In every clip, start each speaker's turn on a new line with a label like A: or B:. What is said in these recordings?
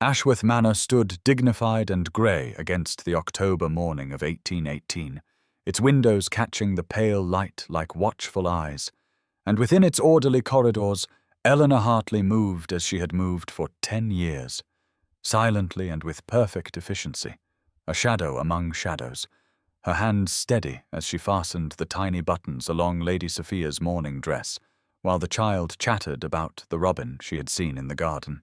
A: Ashworth Manor stood dignified and grey against the October morning of 1818, its windows catching the pale light like watchful eyes, and within its orderly corridors, Eleanor Hartley moved as she had moved for 10 years, silently and with perfect efficiency, a shadow among shadows, her hands steady as she fastened the tiny buttons along Lady Sophia's morning dress, while the child chattered about the robin she had seen in the garden.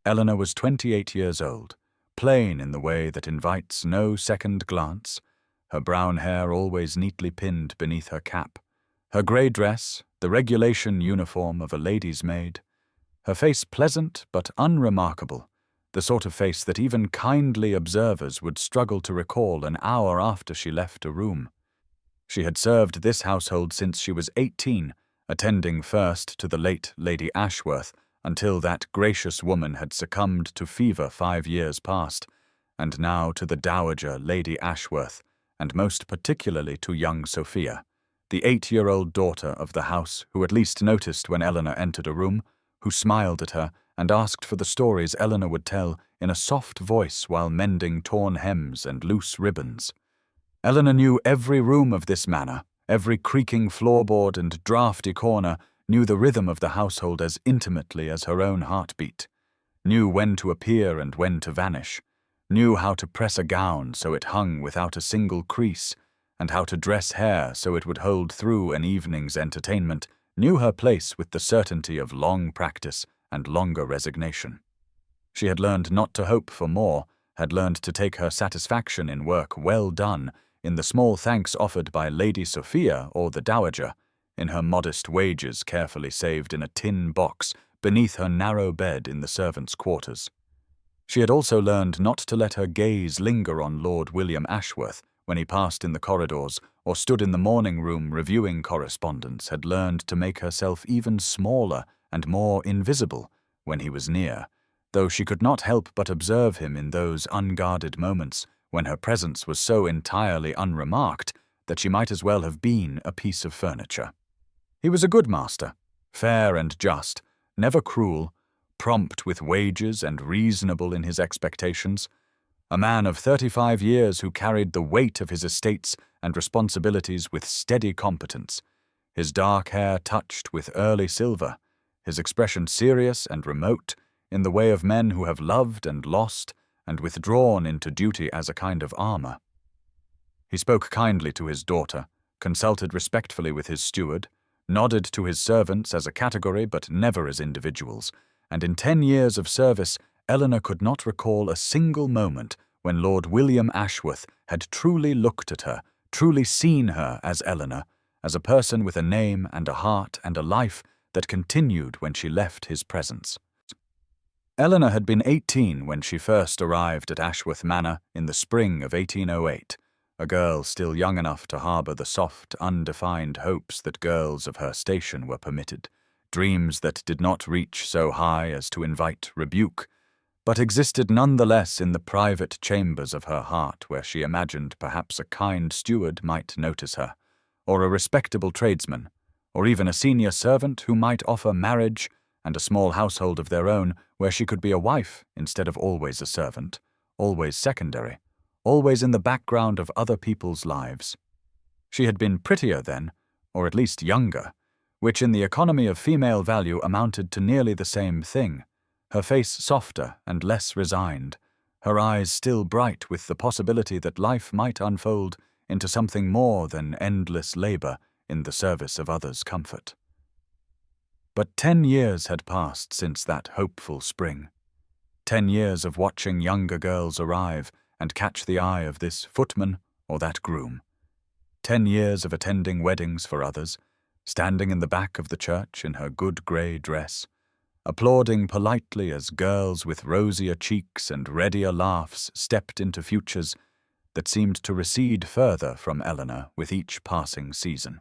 A: Eleanor was 28 years old, plain in the way that invites no second glance, her brown hair always neatly pinned beneath her cap, her grey dress, the regulation uniform of a lady's maid, her face pleasant but unremarkable, the sort of face that even kindly observers would struggle to recall an hour after she left a room. She had served this household since she was 18, attending first to the late Lady Ashworth until that gracious woman had succumbed to fever 5 years past, and now to the dowager Lady Ashworth, and most particularly to young Sophia, the 8-year-old daughter of the house who at least noticed when Eleanor entered a room, who smiled at her and asked for the stories Eleanor would tell in a soft voice while mending torn hems and loose ribbons. Eleanor knew every room of this manor, every creaking floorboard and draughty corner, knew the rhythm of the household as intimately as her own heartbeat, knew when to appear and when to vanish, knew how to press a gown so it hung without a single crease, and how to dress hair so it would hold through an evening's entertainment, knew her place with the certainty of long practice and longer resignation. She had learned not to hope for more, had learned to take her satisfaction in work well done, in the small thanks offered by Lady Sophia or the dowager, in her modest wages carefully saved in a tin box beneath her narrow bed in the servants' quarters. She had also learned not to let her gaze linger on Lord William Ashworth when he passed in the corridors or stood in the morning room reviewing correspondence, had learned to make herself even smaller and more invisible when he was near, though she could not help but observe him in those unguarded moments when her presence was so entirely unremarked that she might as well have been a piece of furniture. He was a good master, fair and just, never cruel, prompt with wages and reasonable in his expectations, a man of 35 years who carried the weight of his estates and responsibilities with steady competence, his dark hair touched with early silver, his expression serious and remote, in the way of men who have loved and lost and withdrawn into duty as a kind of armor. He spoke kindly to his daughter, consulted respectfully with his steward, nodded to his servants as a category but never as individuals, and in 10 years of service Eleanor could not recall a single moment when Lord William Ashworth had truly looked at her, truly seen her as Eleanor, as a person with a name and a heart and a life that continued when she left his presence. Eleanor had been 18 when she first arrived at Ashworth Manor in the spring of 1808, a girl still young enough to harbour the soft, undefined hopes that girls of her station were permitted, dreams that did not reach so high as to invite rebuke, but existed nonetheless in the private chambers of her heart where she imagined perhaps a kind steward might notice her, or a respectable tradesman, or even a senior servant who might offer marriage and a small household of their own where she could be a wife instead of always a servant, always secondary, always in the background of other people's lives. She had been prettier then, or at least younger, which in the economy of female value amounted to nearly the same thing, her face softer and less resigned, her eyes still bright with the possibility that life might unfold into something more than endless labor in the service of others' comfort. But 10 years had passed since that hopeful spring. 10 years of watching younger girls arrive and catch the eye of this footman or that groom. 10 years of attending weddings for others, standing in the back of the church in her good grey dress, applauding politely as girls with rosier cheeks and readier laughs stepped into futures that seemed to recede further from Eleanor with each passing season.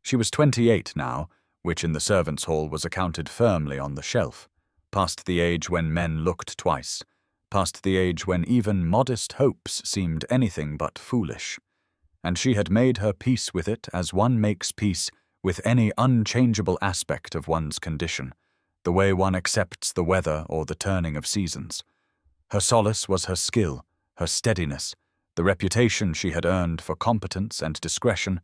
A: She was 28 now, which in the servants' hall was accounted firmly on the shelf, past the age when men looked twice, past the age when even modest hopes seemed anything but foolish, and she had made her peace with it as one makes peace with any unchangeable aspect of one's condition, the way one accepts the weather or the turning of seasons, Her solace was her skill, her steadiness, the reputation she had earned for competence and discretion,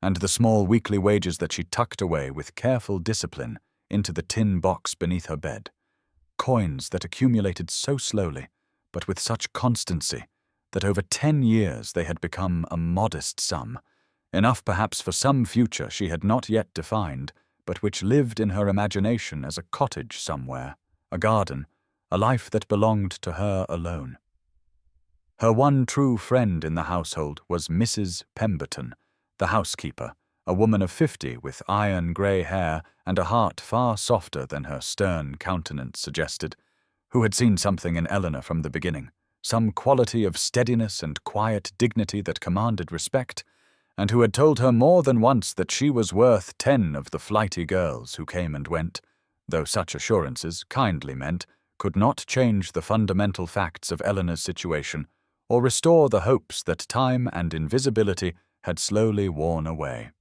A: and the small weekly wages that she tucked away with careful discipline into the tin box beneath her bed. Coins that accumulated so slowly, but with such constancy, that over 10 years they had become a modest sum, enough perhaps for some future she had not yet defined, but which lived in her imagination as a cottage somewhere, a garden, a life that belonged to her alone. Her one true friend in the household was Mrs. Pemberton, the housekeeper, a woman of 50 with iron grey hair and a heart far softer than her stern countenance suggested, who had seen something in Eleanor from the beginning, some quality of steadiness and quiet dignity that commanded respect, and who had told her more than once that she was worth 10 of the flighty girls who came and went, though such assurances, kindly meant, could not change the fundamental facts of Eleanor's situation or restore the hopes that time and invisibility had slowly worn away.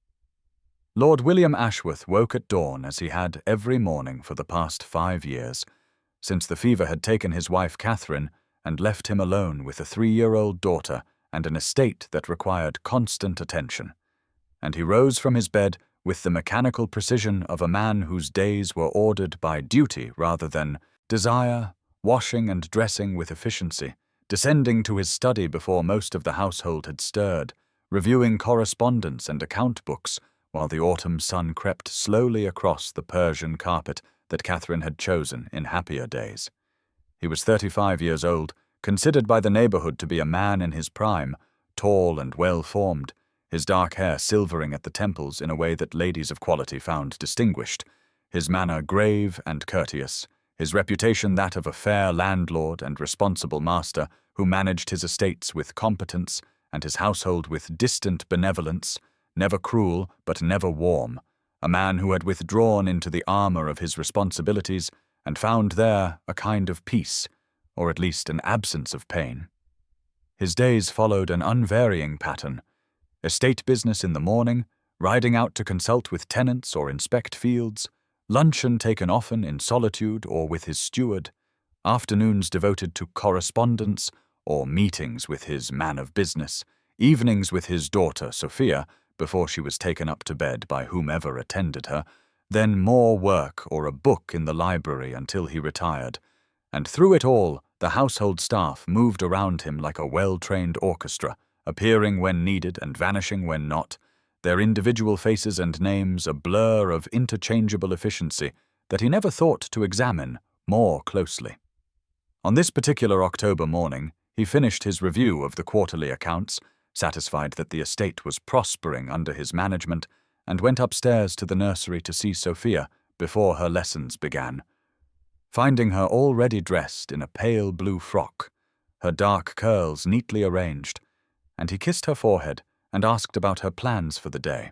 A: Lord William Ashworth woke at dawn as he had every morning for the past 5 years, since the fever had taken his wife Catherine and left him alone with a 3-year-old daughter and an estate that required constant attention. And he rose from his bed with the mechanical precision of a man whose days were ordered by duty rather than desire, washing and dressing with efficiency, descending to his study before most of the household had stirred, reviewing correspondence and account books, while the autumn sun crept slowly across the Persian carpet that Catherine had chosen in happier days. He was 35 years old, considered by the neighbourhood to be a man in his prime, tall and well-formed, his dark hair silvering at the temples in a way that ladies of quality found distinguished, his manner grave and courteous, his reputation that of a fair landlord and responsible master who managed his estates with competence and his household with distant benevolence, never cruel but never warm, a man who had withdrawn into the armour of his responsibilities and found there a kind of peace, or at least an absence of pain. His days followed an unvarying pattern: estate business in the morning, riding out to consult with tenants or inspect fields, luncheon taken often in solitude or with his steward, afternoons devoted to correspondence or meetings with his man of business, evenings with his daughter Sophia before she was taken up to bed by whomever attended her, then more work or a book in the library until he retired, and through it all the household staff moved around him like a well-trained orchestra, appearing when needed and vanishing when not, their individual faces and names a blur of interchangeable efficiency that he never thought to examine more closely. On this particular October morning, he finished his review of the quarterly accounts, satisfied that the estate was prospering under his management, and went upstairs to the nursery to see Sophia before her lessons began. Finding her already dressed in a pale blue frock, her dark curls neatly arranged, and he kissed her forehead and asked about her plans for the day,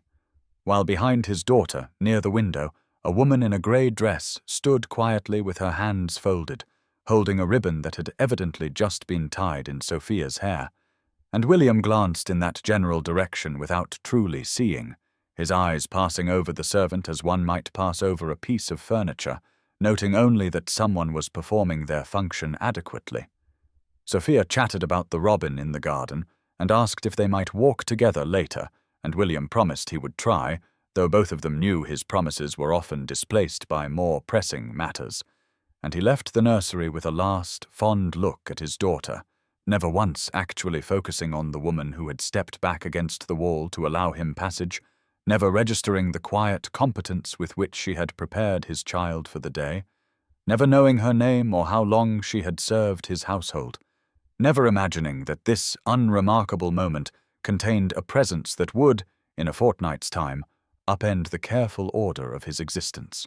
A: while behind his daughter, near the window, a woman in a grey dress stood quietly with her hands folded, holding a ribbon that had evidently just been tied in Sophia's hair, and William glanced in that general direction without truly seeing, his eyes passing over the servant as one might pass over a piece of furniture, noting only that someone was performing their function adequately. Sophia chatted about the robin in the garden and asked if they might walk together later, and William promised he would try, though both of them knew his promises were often displaced by more pressing matters, and he left the nursery with a last, fond look at his daughter, never once actually focusing on the woman who had stepped back against the wall to allow him passage, never registering the quiet competence with which she had prepared his child for the day, never knowing her name or how long she had served his household, never imagining that this unremarkable moment contained a presence that would, in a fortnight's time, upend the careful order of his existence.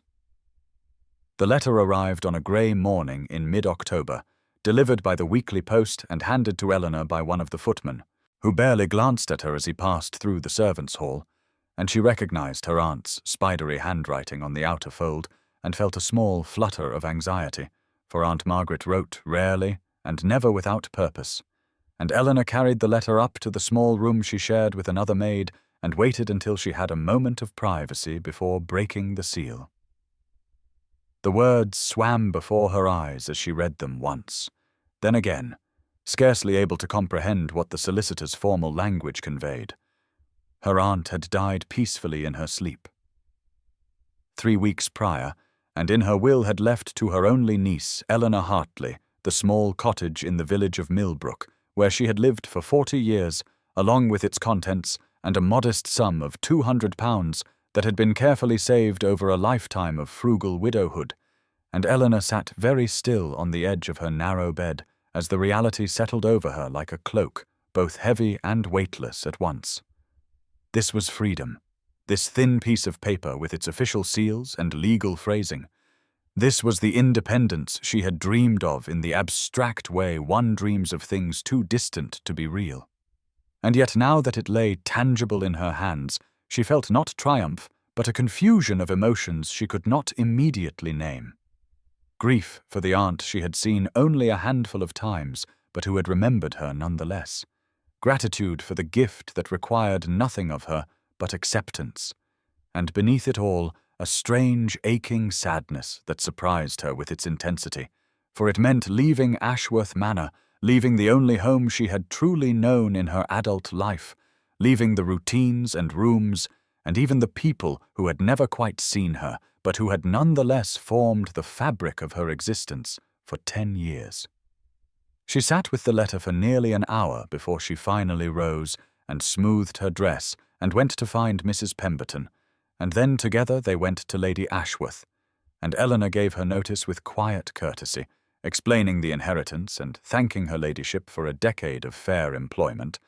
A: The letter arrived on a grey morning in mid-October, delivered by the weekly post and handed to Eleanor by one of the footmen, who barely glanced at her as he passed through the servants' hall, and she recognized her aunt's spidery handwriting on the outer fold and felt a small flutter of anxiety, for Aunt Margaret wrote rarely and never without purpose, and Eleanor carried the letter up to the small room she shared with another maid and waited until she had a moment of privacy before breaking the seal. The words swam before her eyes as she read them once, then again, scarcely able to comprehend what the solicitor's formal language conveyed. Her aunt had died peacefully in her sleep 3 weeks prior, and in her will had left to her only niece, Eleanor Hartley, the small cottage in the village of Millbrook, where she had lived for 40 years, along with its contents and a modest sum of £200 that had been carefully saved over a lifetime of frugal widowhood. And Eleanor sat very still on the edge of her narrow bed as the reality settled over her like a cloak, both heavy and weightless at once. This was freedom. This thin piece of paper with its official seals and legal phrasing. This was the independence she had dreamed of in the abstract way one dreams of things too distant to be real. And yet now that it lay tangible in her hands, she felt not triumph, but a confusion of emotions she could not immediately name. Grief for the aunt she had seen only a handful of times, but who had remembered her nonetheless. Gratitude for the gift that required nothing of her but acceptance. And beneath it all, a strange, aching sadness that surprised her with its intensity, for it meant leaving Ashworth Manor, leaving the only home she had truly known in her adult life, leaving the routines and rooms, and even the people who had never quite seen her, but who had nonetheless formed the fabric of her existence for 10 years. She sat with the letter for nearly an hour before she finally rose and smoothed her dress and went to find Mrs. Pemberton, and then together they went to Lady Ashworth, and Eleanor gave her notice with quiet courtesy, explaining the inheritance and thanking her ladyship for a decade of fair employment,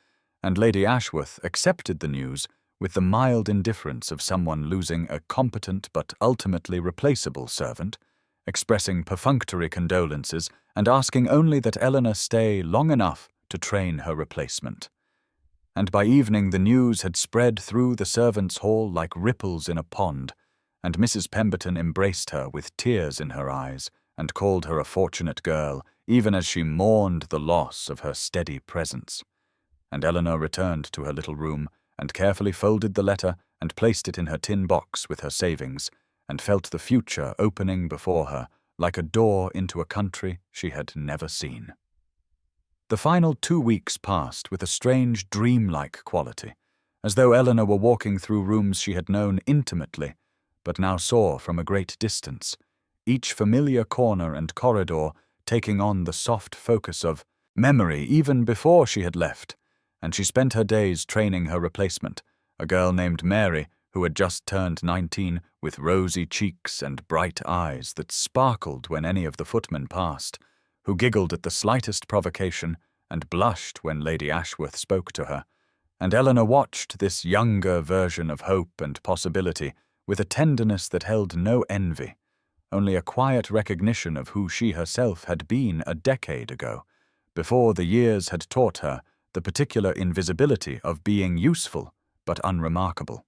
A: and Lady Ashworth accepted the news with the mild indifference of someone losing a competent but ultimately replaceable servant, expressing perfunctory condolences and asking only that Eleanor stay long enough to train her replacement. And by evening the news had spread through the servants' hall like ripples in a pond, and Mrs. Pemberton embraced her with tears in her eyes and called her a fortunate girl, even as she mourned the loss of her steady presence. And Eleanor returned to her little room and carefully folded the letter and placed it in her tin box with her savings, and felt the future opening before her like a door into a country she had never seen. The final 2 weeks passed with a strange dreamlike quality, as though Eleanor were walking through rooms she had known intimately, but now saw from a great distance, each familiar corner and corridor taking on the soft focus of memory even before she had left, and she spent her days training her replacement, a girl named Mary, who had just turned 19, with rosy cheeks and bright eyes that sparkled when any of the footmen passed, who giggled at the slightest provocation and blushed when Lady Ashworth spoke to her, and Eleanor watched this younger version of hope and possibility with a tenderness that held no envy, only a quiet recognition of who she herself had been a decade ago, before the years had taught her the particular invisibility of being useful but unremarkable.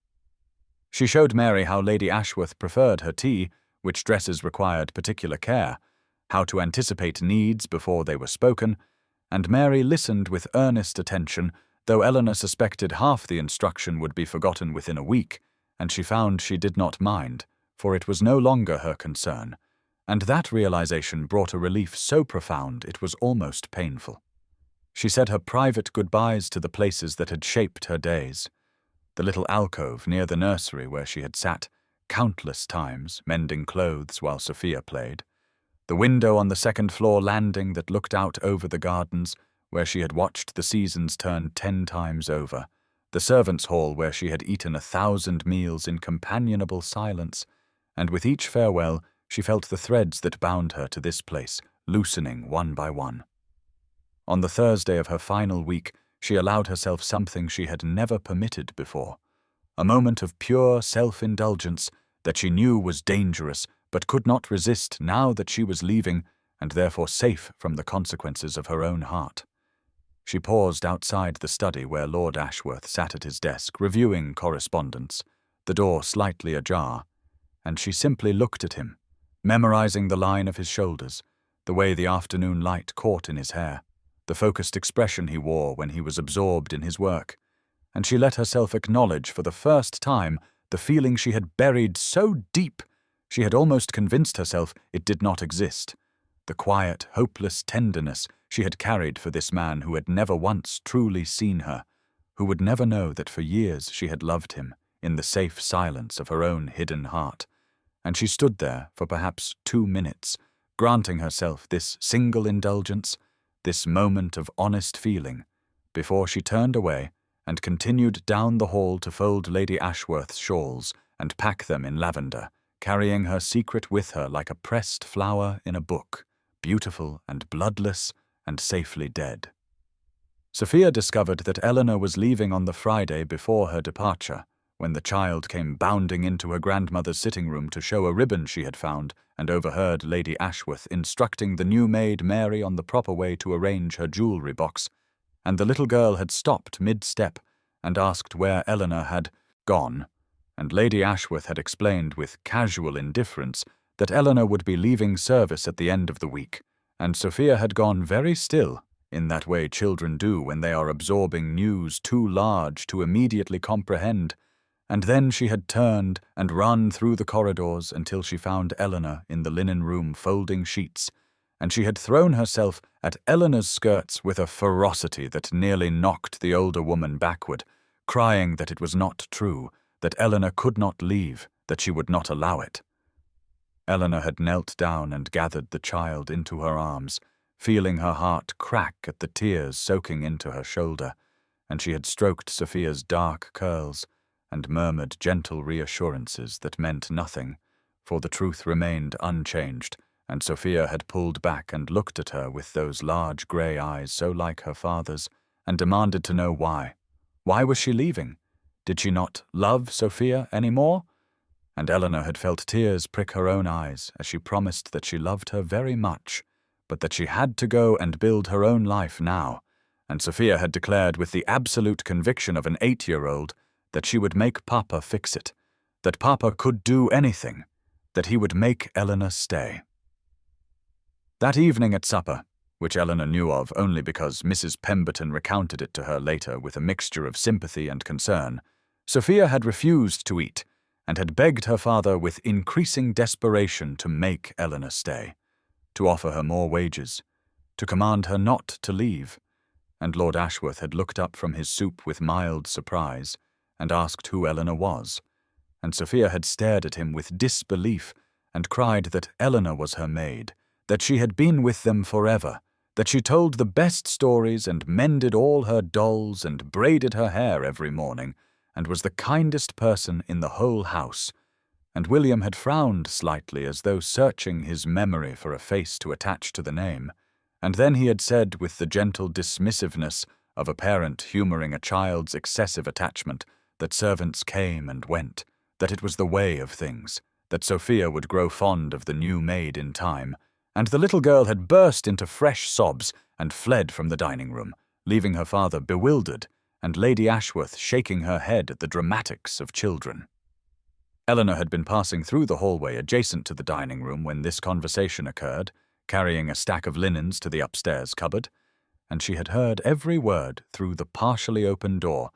A: She showed Mary how Lady Ashworth preferred her tea, which dresses required particular care, how to anticipate needs before they were spoken, and Mary listened with earnest attention, though Eleanor suspected half the instruction would be forgotten within a week, and she found she did not mind, for it was no longer her concern, and that realization brought a relief so profound it was almost painful. She said her private goodbyes to the places that had shaped her days, the little alcove near the nursery where she had sat countless times mending clothes while Sophia played, the window on the second-floor landing that looked out over the gardens where she had watched the seasons turn 10 times over, the servants' hall where she had eaten 1,000 meals in companionable silence, and with each farewell she felt the threads that bound her to this place loosening one by one. On the Thursday of her final week, she allowed herself something she had never permitted before, a moment of pure self-indulgence that she knew was dangerous but could not resist now that she was leaving and therefore safe from the consequences of her own heart. She paused outside the study where Lord Ashworth sat at his desk reviewing correspondence, the door slightly ajar, and she simply looked at him, memorizing the line of his shoulders, the way the afternoon light caught in his hair, the focused expression he wore when he was absorbed in his work, and she let herself acknowledge for the first time the feeling she had buried so deep she had almost convinced herself it did not exist, the quiet, hopeless tenderness she had carried for this man who had never once truly seen her, who would never know that for years she had loved him in the safe silence of her own hidden heart. And she stood there for perhaps 2 minutes, granting herself this single indulgence, this moment of honest feeling, before she turned away and continued down the hall to fold Lady Ashworth's shawls and pack them in lavender, carrying her secret with her like a pressed flower in a book, beautiful and bloodless and safely dead. Sophia discovered that Eleanor was leaving on the Friday before her departure, when the child came bounding into her grandmother's sitting room to show a ribbon she had found, and overheard Lady Ashworth instructing the new maid Mary on the proper way to arrange her jewellery box, and the little girl had stopped mid-step and asked where Eleanor had gone, and Lady Ashworth had explained with casual indifference that Eleanor would be leaving service at the end of the week, and Sophia had gone very still, in that way children do when they are absorbing news too large to immediately comprehend, and then she had turned and run through the corridors until she found Eleanor in the linen room folding sheets, and she had thrown herself at Eleanor's skirts with a ferocity that nearly knocked the older woman backward, crying that it was not true, that Eleanor could not leave, that she would not allow it. Eleanor had knelt down and gathered the child into her arms, feeling her heart crack at the tears soaking into her shoulder, and she had stroked Sophia's dark curls and murmured gentle reassurances that meant nothing, for the truth remained unchanged, and Sophia had pulled back and looked at her with those large grey eyes so like her father's, and demanded to know why. Why was she leaving? Did she not love Sophia any more? And Eleanor had felt tears prick her own eyes as she promised that she loved her very much, but that she had to go and build her own life now, and Sophia had declared with the absolute conviction of an 8-year-old that she would make Papa fix it, that Papa could do anything, that he would make Eleanor stay. That evening at supper, which Eleanor knew of only because Mrs. Pemberton recounted it to her later with a mixture of sympathy and concern, Sophia had refused to eat, and had begged her father with increasing desperation to make Eleanor stay, to offer her more wages, to command her not to leave, and Lord Ashworth had looked up from his soup with mild surprise, and asked who Eleanor was, and Sophia had stared at him with disbelief, and cried that Eleanor was her maid, that she had been with them forever, that she told the best stories and mended all her dolls and braided her hair every morning, and was the kindest person in the whole house, and William had frowned slightly as though searching his memory for a face to attach to the name, and then he had said with the gentle dismissiveness of a parent humouring a child's excessive attachment that servants came and went, that it was the way of things, that Sophia would grow fond of the new maid in time, and the little girl had burst into fresh sobs and fled from the dining-room, leaving her father bewildered, and Lady Ashworth shaking her head at the dramatics of children. Eleanor had been passing through the hallway adjacent to the dining-room when this conversation occurred, carrying a stack of linens to the upstairs cupboard, and she had heard every word through the partially open door,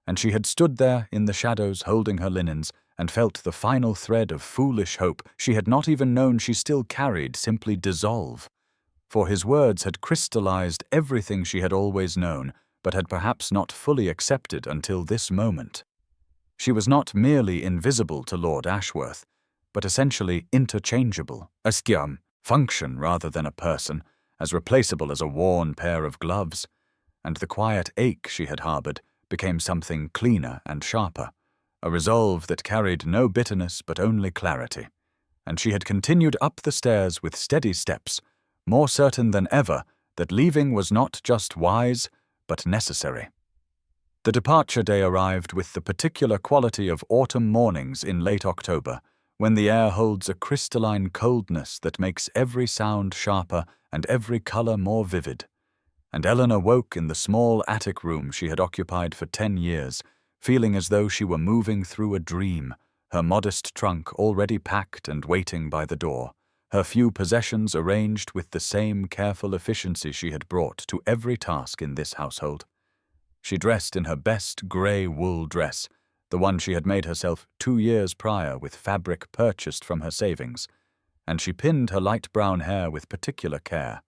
A: and she had stood there in the shadows holding her linens and felt the final thread of foolish hope she had not even known she still carried simply dissolve, for his words had crystallized everything she had always known, but had perhaps not fully accepted until this moment. She was not merely invisible to Lord Ashworth, but essentially interchangeable, a function rather than a person, as replaceable as a worn pair of gloves, and the quiet ache she had harboured became something cleaner and sharper, a resolve that carried no bitterness but only clarity, and she had continued up the stairs with steady steps, more certain than ever that leaving was not just wise, but necessary. The departure day arrived with the particular quality of autumn mornings in late October, when the air holds a crystalline coldness that makes every sound sharper and every colour more vivid, and Eleanor woke in the small attic room she had occupied for 10 years, feeling as though she were moving through a dream, her modest trunk already packed and waiting by the door, her few possessions arranged with the same careful efficiency she had brought to every task in this household. She dressed in her best grey wool dress, the one she had made herself 2 years prior with fabric purchased from her savings, and she pinned her light brown hair with particular care.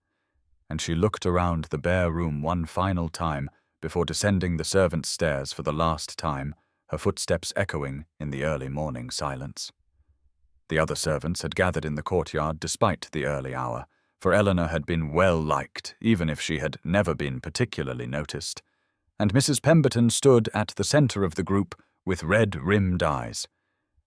A: and she looked around the bare room one final time before descending the servants' stairs for the last time, her footsteps echoing in the early morning silence. The other servants had gathered in the courtyard despite the early hour, for Eleanor had been well liked, even if she had never been particularly noticed, and Mrs. Pemberton stood at the centre of the group with red-rimmed eyes.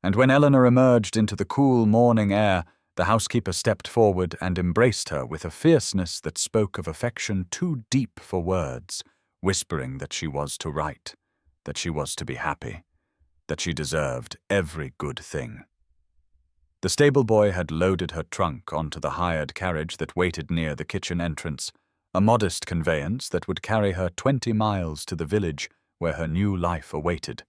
A: And when Eleanor emerged into the cool morning air, the housekeeper stepped forward and embraced her with a fierceness that spoke of affection too deep for words, whispering that she was to right, that she was to be happy, that she deserved every good thing. The stable boy had loaded her trunk onto the hired carriage that waited near the kitchen entrance, a modest conveyance that would carry her 20 miles to the village where her new life awaited,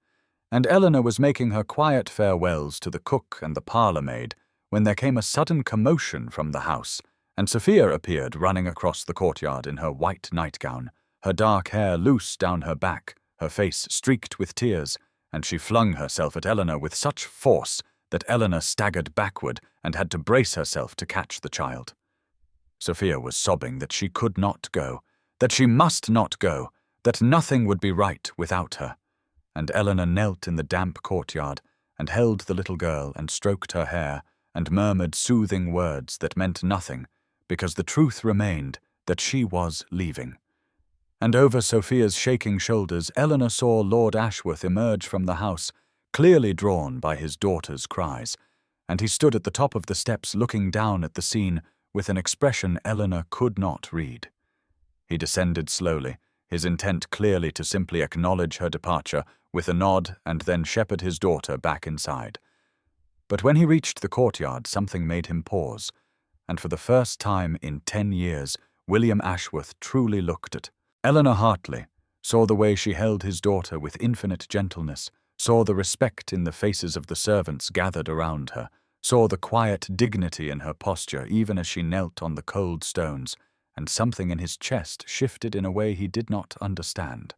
A: and Eleanor was making her quiet farewells to the cook and the parlour-maid when there came a sudden commotion from the house, and Sophia appeared running across the courtyard in her white nightgown, her dark hair loose down her back, her face streaked with tears, and she flung herself at Eleanor with such force that Eleanor staggered backward and had to brace herself to catch the child. Sophia was sobbing that she could not go, that she must not go, that nothing would be right without her, and Eleanor knelt in the damp courtyard and held the little girl and stroked her hair and murmured soothing words that meant nothing, because the truth remained that she was leaving. And over Sophia's shaking shoulders, Eleanor saw Lord Ashworth emerge from the house, clearly drawn by his daughter's cries, and he stood at the top of the steps looking down at the scene with an expression Eleanor could not read. He descended slowly, his intent clearly to simply acknowledge her departure with a nod and then shepherd his daughter back inside. But when he reached the courtyard, something made him pause, and for the first time in 10 years, William Ashworth truly looked at Eleanor Hartley, saw the way she held his daughter with infinite gentleness, saw the respect in the faces of the servants gathered around her, saw the quiet dignity in her posture even as she knelt on the cold stones, and something in his chest shifted in a way he did not understand.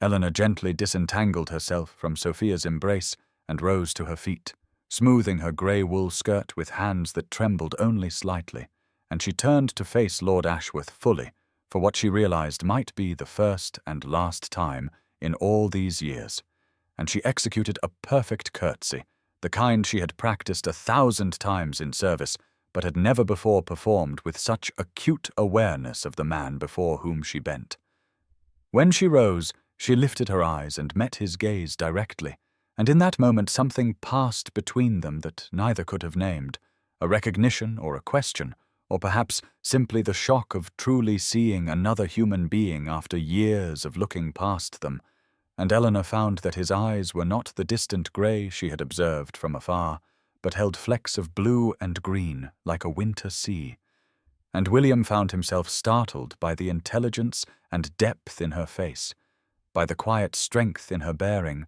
A: Eleanor gently disentangled herself from Sophia's embrace and rose to her feet, smoothing her grey wool skirt with hands that trembled only slightly, and she turned to face Lord Ashworth fully, for what she realized might be the first and last time in all these years, and she executed a perfect curtsy, the kind she had practiced 1,000 times in service, but had never before performed with such acute awareness of the man before whom she bent. When she rose, she lifted her eyes and met his gaze directly, and in that moment something passed between them that neither could have named, a recognition or a question, or perhaps simply the shock of truly seeing another human being after years of looking past them, and Eleanor found that his eyes were not the distant grey she had observed from afar, but held flecks of blue and green like a winter sea. And William found himself startled by the intelligence and depth in her face, by the quiet strength in her bearing,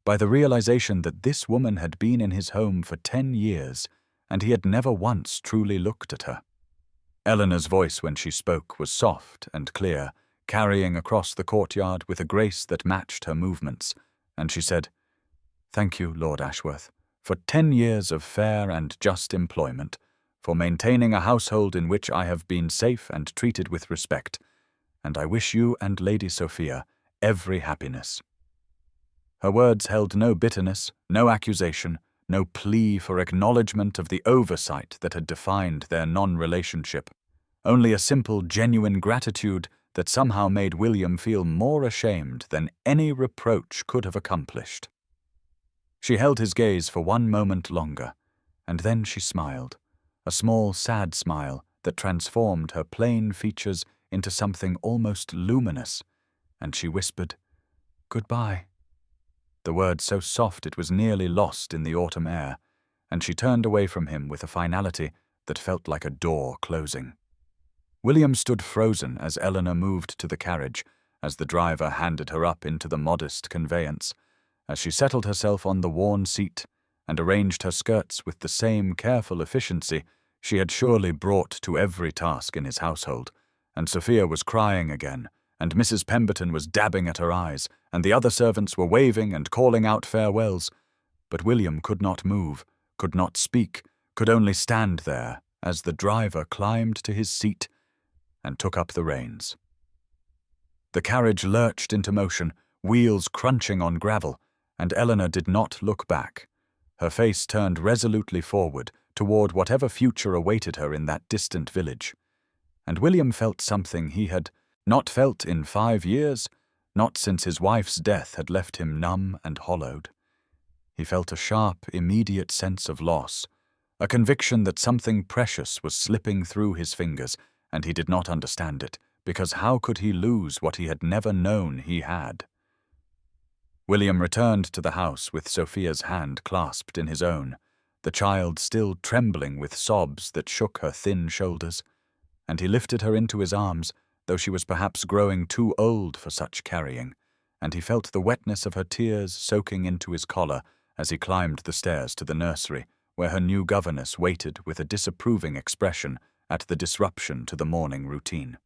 A: by the realization that this woman had been in his home for 10 years, and he had never once truly looked at her. Eleanor's voice when she spoke was soft and clear, carrying across the courtyard with a grace that matched her movements, and she said, "Thank you, Lord Ashworth, for 10 years of fair and just employment, for maintaining a household in which I have been safe and treated with respect, and I wish you and Lady Sophia every happiness." Her words held no bitterness, no accusation, no plea for acknowledgement of the oversight that had defined their non-relationship, only a simple, genuine gratitude that somehow made William feel more ashamed than any reproach could have accomplished. She held his gaze for one moment longer, and then she smiled, a small, sad smile that transformed her plain features into something almost luminous, and she whispered, "Goodbye," the word so soft it was nearly lost in the autumn air, and she turned away from him with a finality that felt like a door closing. William stood frozen as Eleanor moved to the carriage, as the driver handed her up into the modest conveyance, as she settled herself on the worn seat and arranged her skirts with the same careful efficiency she had surely brought to every task in his household, and Sophia was crying again, and Mrs. Pemberton was dabbing at her eyes, and the other servants were waving and calling out farewells, but William could not move, could not speak, could only stand there as the driver climbed to his seat and took up the reins. The carriage lurched into motion, wheels crunching on gravel, and Eleanor did not look back. Her face turned resolutely forward toward whatever future awaited her in that distant village. And William felt something he had not felt in 5 years, not since his wife's death had left him numb and hollowed. He felt a sharp, immediate sense of loss, a conviction that something precious was slipping through his fingers, and he did not understand it, because how could he lose what he had never known he had? William returned to the house with Sophia's hand clasped in his own, the child still trembling with sobs that shook her thin shoulders, and he lifted her into his arms, though she was perhaps growing too old for such carrying, and he felt the wetness of her tears soaking into his collar as he climbed the stairs to the nursery, where her new governess waited with a disapproving expression at the disruption to the morning routine.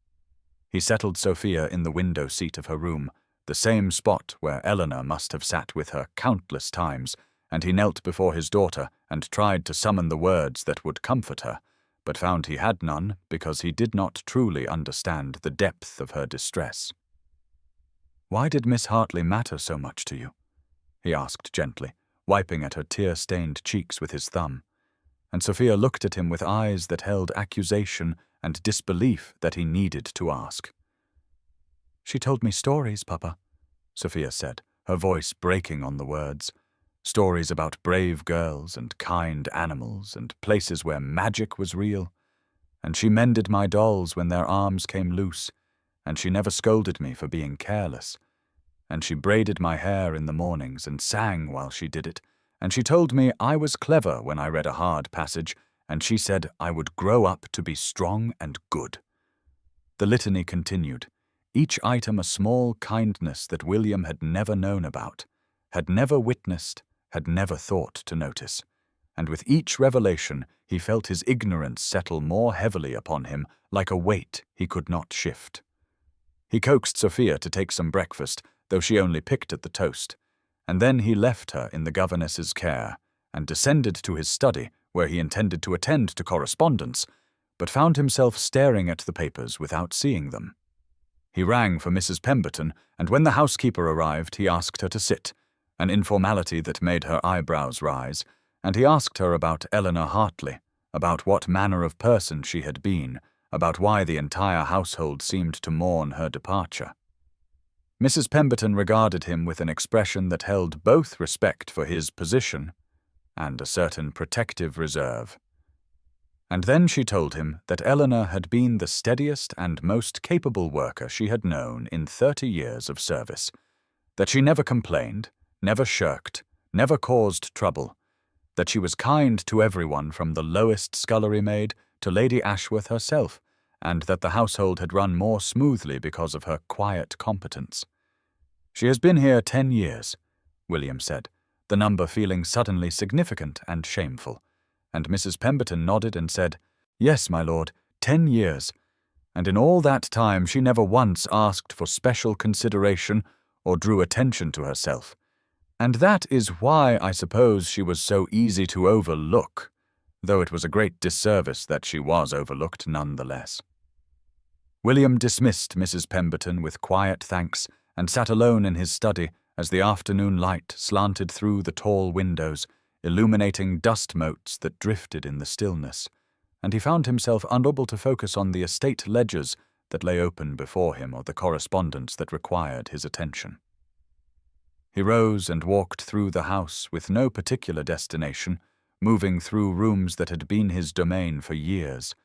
A: He settled Sophia in the window seat of her room, the same spot where Eleanor must have sat with her countless times, and he knelt before his daughter and tried to summon the words that would comfort her, but found he had none because he did not truly understand the depth of her distress. "Why did Miss Hartley matter so much to you?" he asked gently, wiping at her tear-stained cheeks with his thumb. And Sophia looked at him with eyes that held accusation and disbelief that he needed to ask. "She told me stories, Papa," Sophia said, her voice breaking on the words. Stories about brave girls and kind animals and places where magic was real. And she mended my dolls when their arms came loose, and she never scolded me for being careless. And she braided my hair in the mornings and sang while she did it, and she told me I was clever when I read a hard passage, and she said I would grow up to be strong and good. The litany continued, each item a small kindness that William had never known about, had never witnessed, had never thought to notice. And with each revelation he felt his ignorance settle more heavily upon him like a weight he could not shift. He coaxed Sophia to take some breakfast, though she only picked at the toast, and then he left her in the governess's care and descended to his study, where he intended to attend to correspondence, but found himself staring at the papers without seeing them. He rang for Mrs. Pemberton, and when the housekeeper arrived he asked her to sit, an informality that made her eyebrows rise, and he asked her about Eleanor Hartley, about what manner of person she had been, about why the entire household seemed to mourn her departure. Mrs. Pemberton regarded him with an expression that held both respect for his position and a certain protective reserve. And then she told him that Eleanor had been the steadiest and most capable worker she had known in 30 years of service, that she never complained, never shirked, never caused trouble, that she was kind to everyone from the lowest scullery maid to Lady Ashworth herself, and that the household had run more smoothly because of her quiet competence. "She has been here 10 years, William said, the number feeling suddenly significant and shameful, and Mrs. Pemberton nodded and said, "Yes, my lord, 10 years, and in all that time she never once asked for special consideration or drew attention to herself. And that is why I suppose she was so easy to overlook, though it was a great disservice that she was overlooked nonetheless." William dismissed Mrs. Pemberton with quiet thanks and sat alone in his study as the afternoon light slanted through the tall windows, illuminating dust motes that drifted in the stillness, and he found himself unable to focus on the estate ledgers that lay open before him or the correspondence that required his attention. He rose and walked through the house with no particular destination, moving through rooms that had been his domain for years,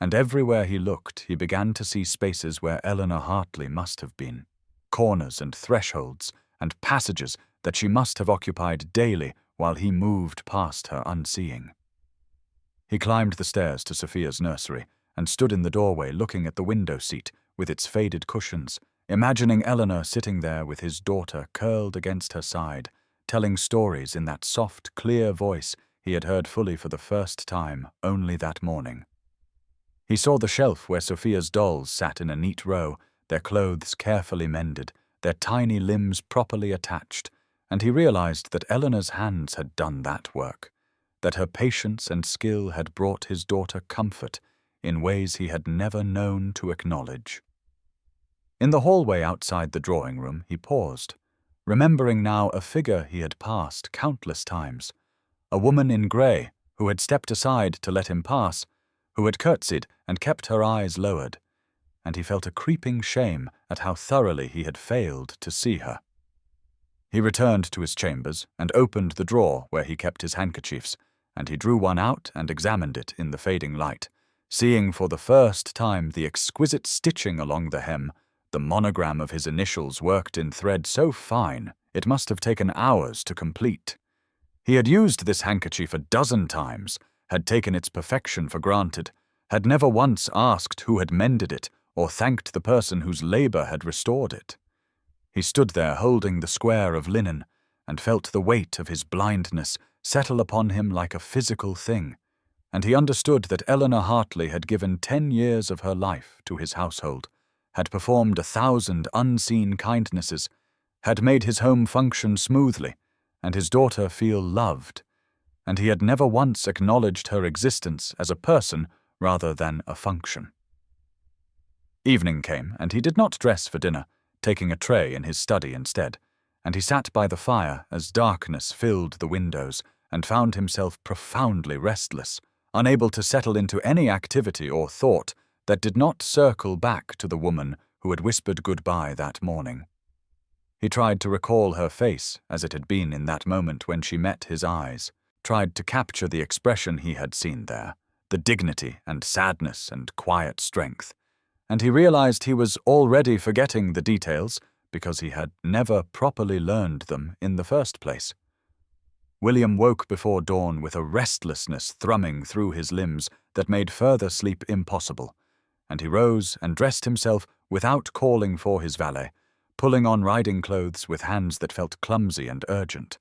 A: and everywhere he looked he began to see spaces where Eleanor Hartley must have been, corners and thresholds and passages that she must have occupied daily while he moved past her unseeing. He climbed the stairs to Sophia's nursery and stood in the doorway looking at the window seat with its faded cushions, imagining Eleanor sitting there with his daughter curled against her side, telling stories in that soft, clear voice he had heard fully for the first time only that morning. He saw the shelf where Sophia's dolls sat in a neat row, their clothes carefully mended, their tiny limbs properly attached, and he realized that Eleanor's hands had done that work, that her patience and skill had brought his daughter comfort, in ways he had never known to acknowledge. In the hallway outside the drawing room, he paused, remembering now a figure he had passed countless times, a woman in grey who had stepped aside to let him pass, who had curtsied and kept her eyes lowered, and he felt a creeping shame at how thoroughly he had failed to see her. He returned to his chambers and opened the drawer where he kept his handkerchiefs, and he drew one out and examined it in the fading light, seeing for the first time the exquisite stitching along the hem, the monogram of his initials worked in thread so fine it must have taken hours to complete. He had used this handkerchief a dozen times, had taken its perfection for granted, had never once asked who had mended it or thanked the person whose labor had restored it. He stood there holding the square of linen and felt the weight of his blindness settle upon him like a physical thing, and he understood that Eleanor Hartley had given 10 years of her life to his household, had performed 1,000 unseen kindnesses, had made his home function smoothly, and his daughter feel loved, and he had never once acknowledged her existence as a person rather than a function. Evening came, and he did not dress for dinner, taking a tray in his study instead, and he sat by the fire as darkness filled the windows and found himself profoundly restless, unable to settle into any activity or thought that did not circle back to the woman who had whispered goodbye that morning. He tried to recall her face as it had been in that moment when she met his eyes, tried to capture the expression he had seen there, the dignity and sadness and quiet strength, and he realized he was already forgetting the details because he had never properly learned them in the first place. William woke before dawn with a restlessness thrumming through his limbs that made further sleep impossible, and he rose and dressed himself without calling for his valet, pulling on riding clothes with hands that felt clumsy and urgent.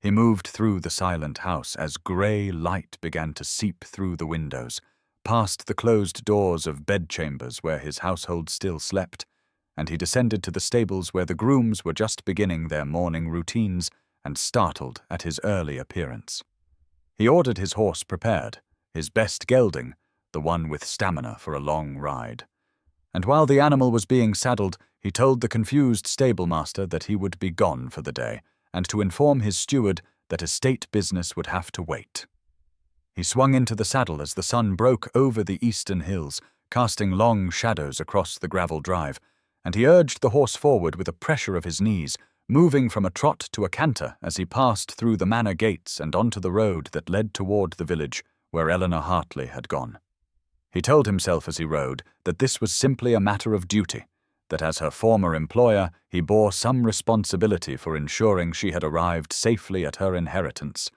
A: He moved through the silent house as grey light began to seep through the windows, past the closed doors of bedchambers where his household still slept, and he descended to the stables where the grooms were just beginning their morning routines and startled at his early appearance. He ordered his horse prepared, his best gelding, the one with stamina for a long ride. And while the animal was being saddled, he told the confused stablemaster that he would be gone for the day, and to inform his steward that estate business would have to wait. He swung into the saddle as the sun broke over the eastern hills, casting long shadows across the gravel drive, and he urged the horse forward with a pressure of his knees, moving from a trot to a canter as he passed through the manor gates and onto the road that led toward the village where Eleanor Hartley had gone. He told himself as he rode that this was simply a matter of duty, that as her former employer he bore some responsibility for ensuring she had arrived safely at her inheritance,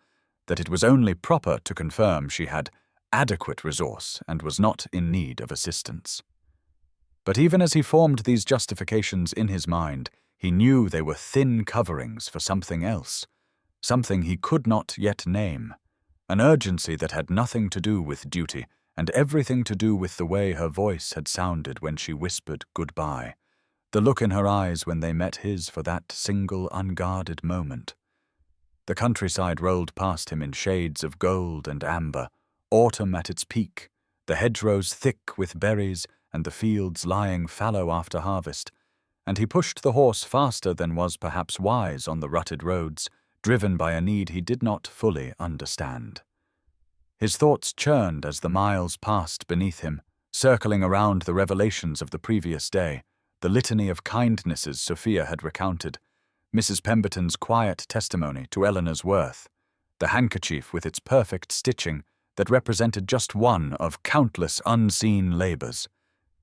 A: that it was only proper to confirm she had adequate resource and was not in need of assistance. But even as he formed these justifications in his mind, he knew they were thin coverings for something else, something he could not yet name, an urgency that had nothing to do with duty and everything to do with the way her voice had sounded when she whispered goodbye, the look in her eyes when they met his for that single unguarded moment. The countryside rolled past him in shades of gold and amber, autumn at its peak, the hedgerows thick with berries and the fields lying fallow after harvest, and he pushed the horse faster than was perhaps wise on the rutted roads, driven by a need he did not fully understand. His thoughts churned as the miles passed beneath him, circling around the revelations of the previous day, the litany of kindnesses Sophia had recounted, Mrs. Pemberton's quiet testimony to Eleanor's worth, the handkerchief with its perfect stitching that represented just one of countless unseen labors.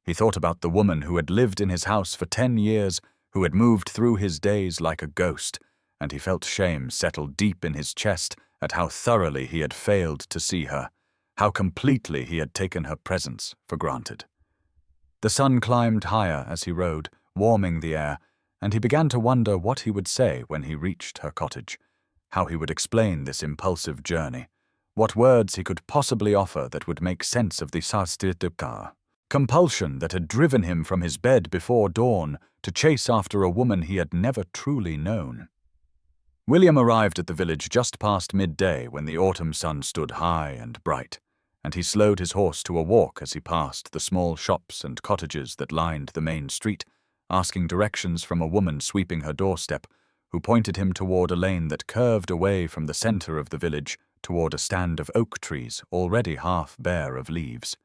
A: He thought about the woman who had lived in his house for 10 years, who had moved through his days like a ghost, and he felt shame settle deep in his chest at how thoroughly he had failed to see her, how completely he had taken her presence for granted. The sun climbed higher as he rode, warming the air, and he began to wonder what he would say when he reached her cottage, how he would explain this impulsive journey, what words he could possibly offer that would make sense of the scarcely compulsion that had driven him from his bed before dawn to chase after a woman he had never truly known. William arrived at the village just past midday when the autumn sun stood high and bright, and he slowed his horse to a walk as he passed the small shops and cottages that lined the main street, asking directions from a woman sweeping her doorstep, who pointed him toward a lane that curved away from the center of the village toward a stand of oak trees already half bare of leaves.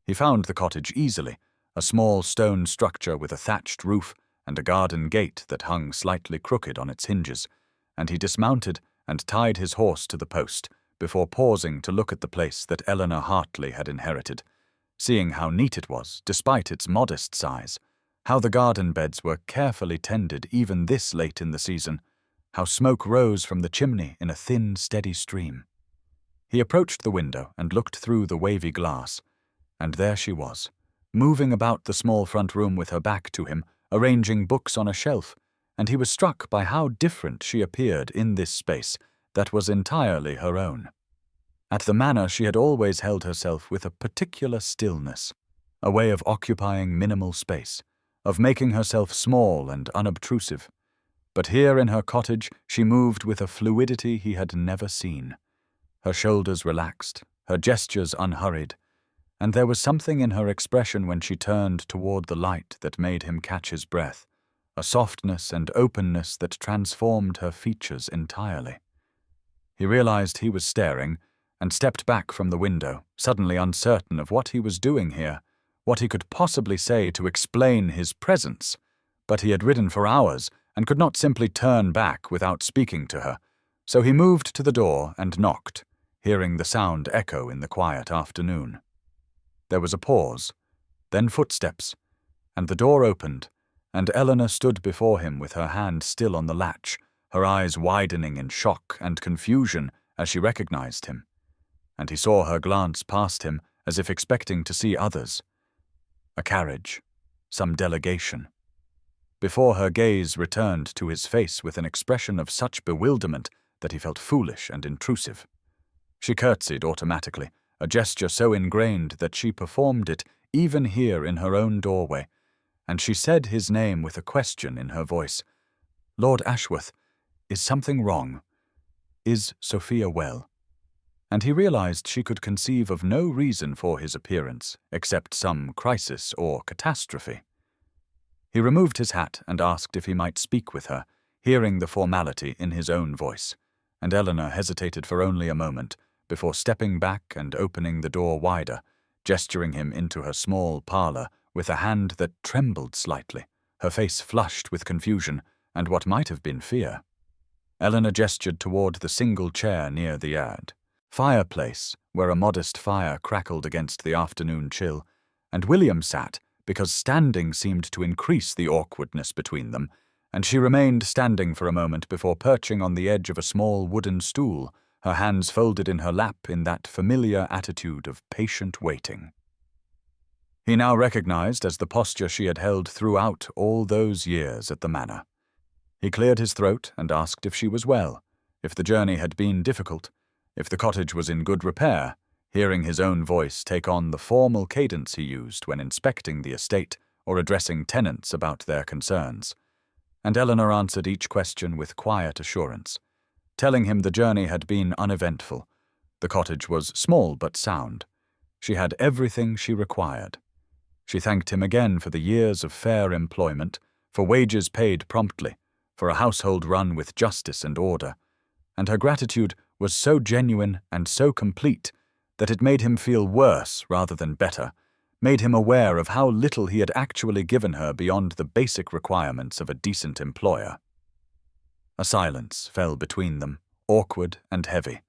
A: He found the cottage easily, a small stone structure with a thatched roof and a garden gate that hung slightly crooked on its hinges, and he dismounted and tied his horse to the post before pausing to look at the place that Eleanor Hartley had inherited, seeing how neat it was despite its modest size, how the garden beds were carefully tended even this late in the season, how smoke rose from the chimney in a thin, steady stream. He approached the window and looked through the wavy glass, and there she was, moving about the small front room with her back to him, arranging books on a shelf, and he was struck by how different she appeared in this space that was entirely her own. At the manor she had always held herself with a particular stillness, a way of occupying minimal space, of making herself small and unobtrusive. But here in her cottage she moved with a fluidity he had never seen. Her shoulders relaxed, her gestures unhurried, and there was something in her expression when she turned toward the light that made him catch his breath, a softness and openness that transformed her features entirely. He realized he was staring, and stepped back from the window, suddenly uncertain of what he was doing here, what he could possibly say to explain his presence. But he had ridden for hours, and could not simply turn back without speaking to her, so he moved to the door and knocked, hearing the sound echo in the quiet afternoon. There was a pause, then footsteps, and the door opened, and Eleanor stood before him with her hand still on the latch, her eyes widening in shock and confusion as she recognized him. And he saw her glance past him as if expecting to see others. A carriage, some delegation. Before her gaze returned to his face with an expression of such bewilderment that he felt foolish and intrusive. She curtsied automatically, a gesture so ingrained that she performed it even here in her own doorway, and she said his name with a question in her voice. "Lord Ashworth, is something wrong? Is Sophia well?" And he realized she could conceive of no reason for his appearance except some crisis or catastrophe. He removed his hat and asked if he might speak with her, hearing the formality in his own voice, and Eleanor hesitated for only a moment before stepping back and opening the door wider, gesturing him into her small parlor with a hand that trembled slightly, her face flushed with confusion and what might have been fear. Eleanor gestured toward the single chair near the fireplace, where a modest fire crackled against the afternoon chill, and William sat, because standing seemed to increase the awkwardness between them, and she remained standing for a moment before perching on the edge of a small wooden stool, her hands folded in her lap in that familiar attitude of patient waiting. He now recognized as the posture she had held throughout all those years at the manor. He cleared his throat and asked if she was well, if the journey had been difficult, if the cottage was in good repair, hearing his own voice take on the formal cadence he used when inspecting the estate or addressing tenants about their concerns. And Eleanor answered each question with quiet assurance, telling him the journey had been uneventful. The cottage was small but sound. She had everything she required. She thanked him again for the years of fair employment, for wages paid promptly, for a household run with justice and order, and her gratitude was so genuine and so complete that it made him feel worse rather than better, made him aware of how little he had actually given her beyond the basic requirements of a decent employer. A silence fell between them, awkward and heavy,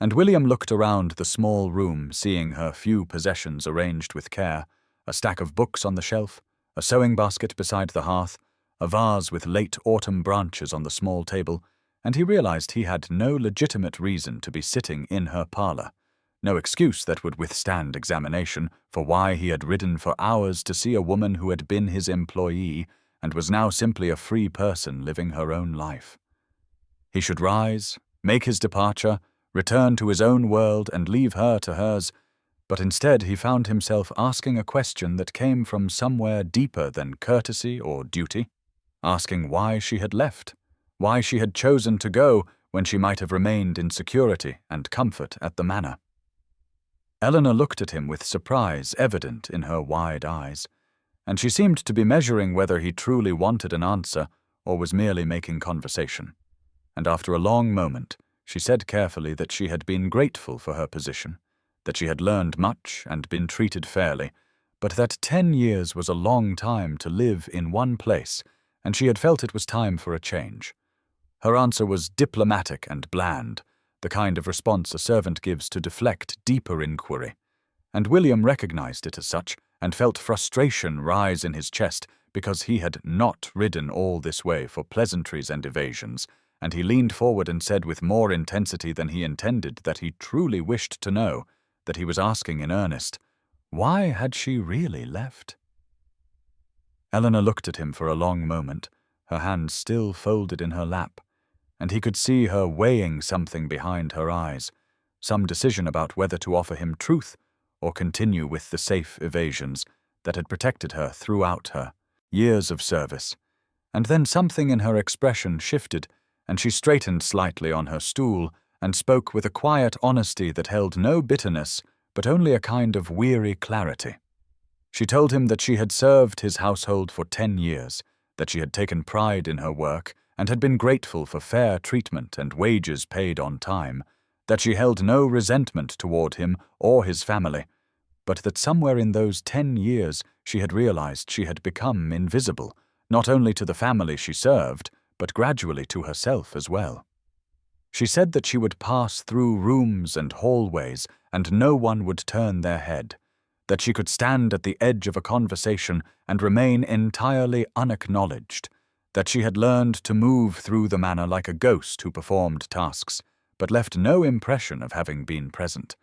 A: and William looked around the small room, seeing her few possessions arranged with care, a stack of books on the shelf, a sewing basket beside the hearth, a vase with late autumn branches on the small table, and he realized he had no legitimate reason to be sitting in her parlor, no excuse that would withstand examination for why he had ridden for hours to see a woman who had been his employee and was now simply a free person living her own life. He should rise, make his departure, return to his own world and leave her to hers, but instead he found himself asking a question that came from somewhere deeper than courtesy or duty, asking why she had left, why she had chosen to go when she might have remained in security and comfort at the manor. Eleanor looked at him with surprise evident in her wide eyes, and she seemed to be measuring whether he truly wanted an answer or was merely making conversation. And after a long moment, she said carefully that she had been grateful for her position, that she had learned much and been treated fairly, but that 10 years was a long time to live in one place, and she had felt it was time for a change. Her answer was diplomatic and bland, the kind of response a servant gives to deflect deeper inquiry. And William recognized it as such, and felt frustration rise in his chest because he had not ridden all this way for pleasantries and evasions, and he leaned forward and said with more intensity than he intended that he truly wished to know, that he was asking in earnest, why had she really left? Eleanor looked at him for a long moment, her hands still folded in her lap, and he could see her weighing something behind her eyes, some decision about whether to offer him truth or continue with the safe evasions that had protected her throughout her years of service. And then something in her expression shifted, and she straightened slightly on her stool and spoke with a quiet honesty that held no bitterness, but only a kind of weary clarity. She told him that she had served his household for 10 years, that she had taken pride in her work and had been grateful for fair treatment and wages paid on time, that she held no resentment toward him or his family, but that somewhere in those 10 years she had realized she had become invisible, not only to the family she served, but gradually to herself as well. She said that she would pass through rooms and hallways and no one would turn their head, that she could stand at the edge of a conversation and remain entirely unacknowledged, that she had learned to move through the manor like a ghost who performed tasks, but left no impression of having been present,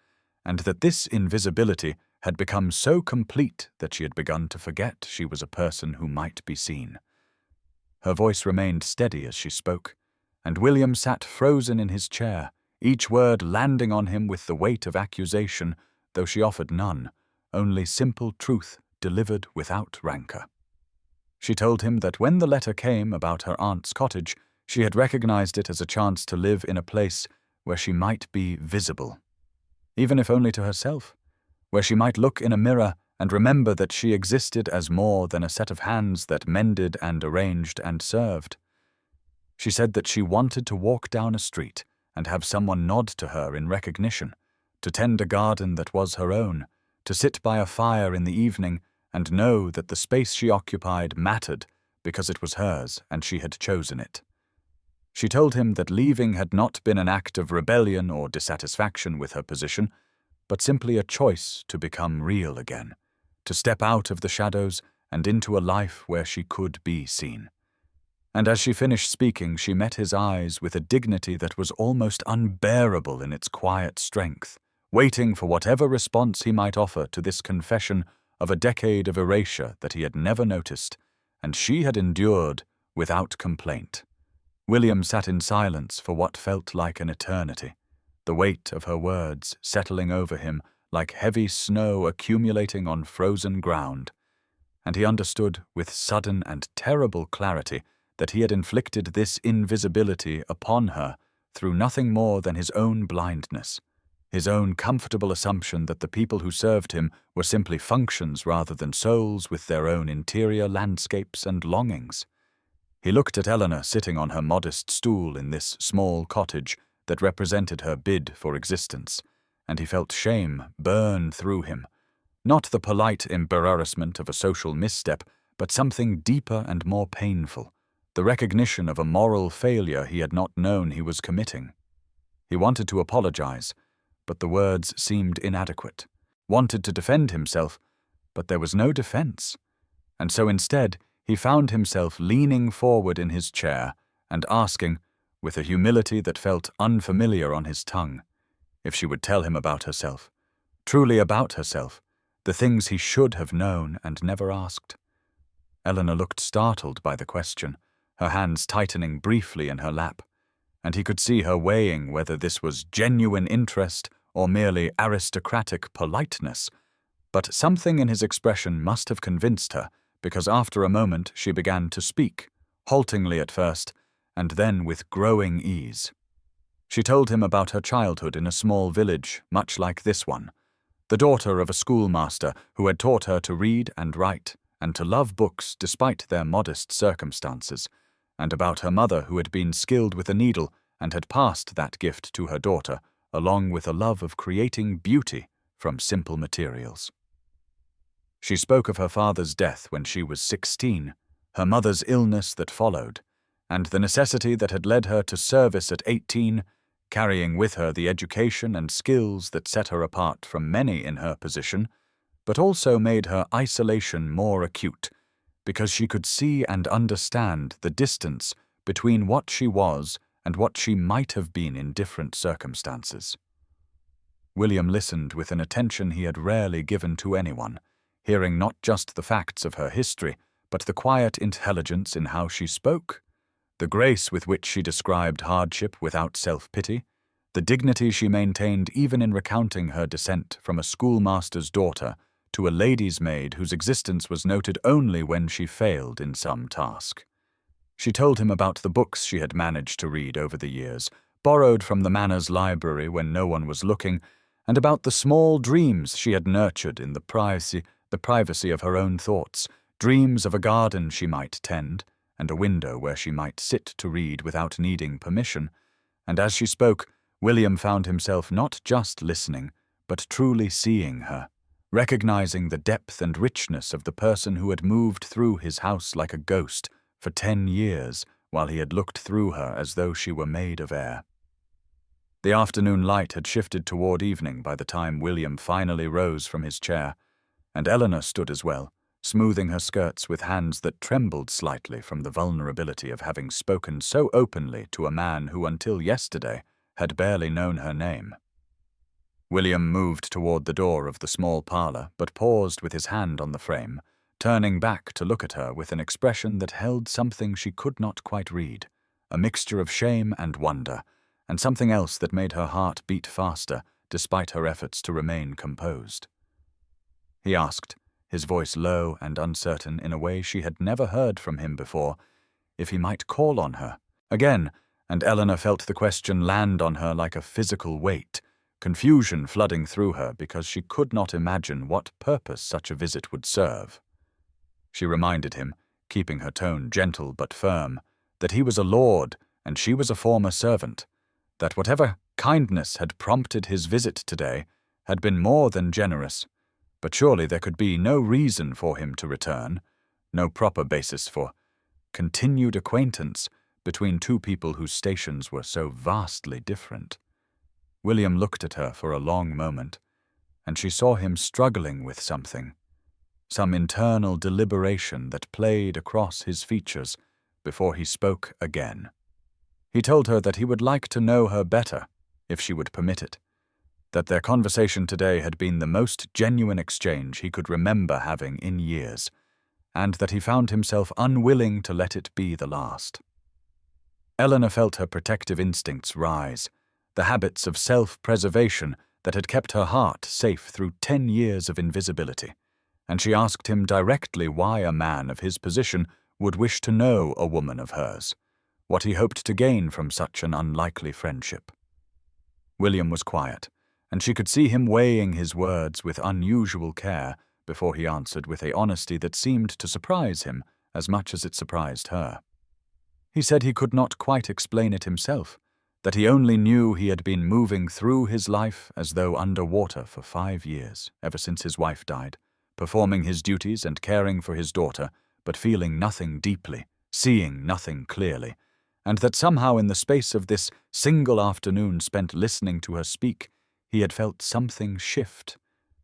A: and that this invisibility had become so complete that she had begun to forget she was a person who might be seen. Her voice remained steady as she spoke, and William sat frozen in his chair, each word landing on him with the weight of accusation, though she offered none, only simple truth delivered without rancor. She told him that when the letter came about her aunt's cottage, she had recognized it as a chance to live in a place where she might be visible, even if only to herself, where she might look in a mirror and remember that she existed as more than a set of hands that mended and arranged and served. She said that she wanted to walk down a street and have someone nod to her in recognition, to tend a garden that was her own, to sit by a fire in the evening and know that the space she occupied mattered because it was hers and she had chosen it. She told him that leaving had not been an act of rebellion or dissatisfaction with her position, but simply a choice to become real again, to step out of the shadows and into a life where she could be seen. And as she finished speaking, she met his eyes with a dignity that was almost unbearable in its quiet strength, waiting for whatever response he might offer to this confession of a decade of erasure that he had never noticed, and she had endured without complaint. William sat in silence for what felt like an eternity, the weight of her words settling over him like heavy snow accumulating on frozen ground, and he understood with sudden and terrible clarity that he had inflicted this invisibility upon her through nothing more than his own blindness, his own comfortable assumption that the people who served him were simply functions rather than souls with their own interior landscapes and longings. He looked at Eleanor sitting on her modest stool in this small cottage that represented her bid for existence, and he felt shame burn through him, not the polite embarrassment of a social misstep, but something deeper and more painful, the recognition of a moral failure he had not known he was committing. He wanted to apologize, but the words seemed inadequate, wanted to defend himself, but there was no defense, and so instead he found himself leaning forward in his chair and asking, with a humility that felt unfamiliar on his tongue, if she would tell him about herself, truly about herself, the things he should have known and never asked. Eleanor looked startled by the question, her hands tightening briefly in her lap, and he could see her weighing whether this was genuine interest or merely aristocratic politeness, but something in his expression must have convinced her, because after a moment she began to speak, haltingly at first, and then with growing ease. She told him about her childhood in a small village, much like this one, the daughter of a schoolmaster who had taught her to read and write and to love books despite their modest circumstances, and about her mother who had been skilled with a needle and had passed that gift to her daughter, along with a love of creating beauty from simple materials. She spoke of her father's death when she was 16, her mother's illness that followed, and the necessity that had led her to service at 18, carrying with her the education and skills that set her apart from many in her position, but also made her isolation more acute, because she could see and understand the distance between what she was and what she might have been in different circumstances. William listened with an attention he had rarely given to anyone, hearing not just the facts of her history, but the quiet intelligence in how she spoke, the grace with which she described hardship without self-pity, the dignity she maintained even in recounting her descent from a schoolmaster's daughter to a lady's maid whose existence was noted only when she failed in some task. She told him about the books she had managed to read over the years, borrowed from the manor's library when no one was looking, and about the small dreams she had nurtured in the privacy of her own thoughts, dreams of a garden she might tend, and a window where she might sit to read without needing permission. And as she spoke, William found himself not just listening, but truly seeing her, recognizing the depth and richness of the person who had moved through his house like a ghost for 10 years, while he had looked through her as though she were made of air. The afternoon light had shifted toward evening by the time William finally rose from his chair, and Eleanor stood as well, smoothing her skirts with hands that trembled slightly from the vulnerability of having spoken so openly to a man who until yesterday had barely known her name. William moved toward the door of the small parlor, but paused with his hand on the frame, turning back to look at her with an expression that held something she could not quite read, a mixture of shame and wonder, and something else that made her heart beat faster despite her efforts to remain composed. He asked, his voice low and uncertain in a way she had never heard from him before, if he might call on her. Again, and Eleanor felt the question land on her like a physical weight, confusion flooding through her because she could not imagine what purpose such a visit would serve. She reminded him, keeping her tone gentle but firm, that he was a lord and she was a former servant, that whatever kindness had prompted his visit today had been more than generous, but surely there could be no reason for him to return, no proper basis for continued acquaintance between two people whose stations were so vastly different. William looked at her for a long moment, and she saw him struggling with something, some internal deliberation that played across his features before he spoke again. He told her that he would like to know her better, if she would permit it, that their conversation today had been the most genuine exchange he could remember having in years, and that he found himself unwilling to let it be the last. Eleanor felt her protective instincts rise, the habits of self-preservation that had kept her heart safe through 10 years of invisibility, and she asked him directly why a man of his position would wish to know a woman of hers, what he hoped to gain from such an unlikely friendship. William was quiet, and she could see him weighing his words with unusual care before he answered with a honesty that seemed to surprise him as much as it surprised her. He said he could not quite explain it himself, that he only knew he had been moving through his life as though under water for 5 years, ever since his wife died, performing his duties and caring for his daughter, but feeling nothing deeply, seeing nothing clearly, and that somehow in the space of this single afternoon spent listening to her speak, he had felt something shift,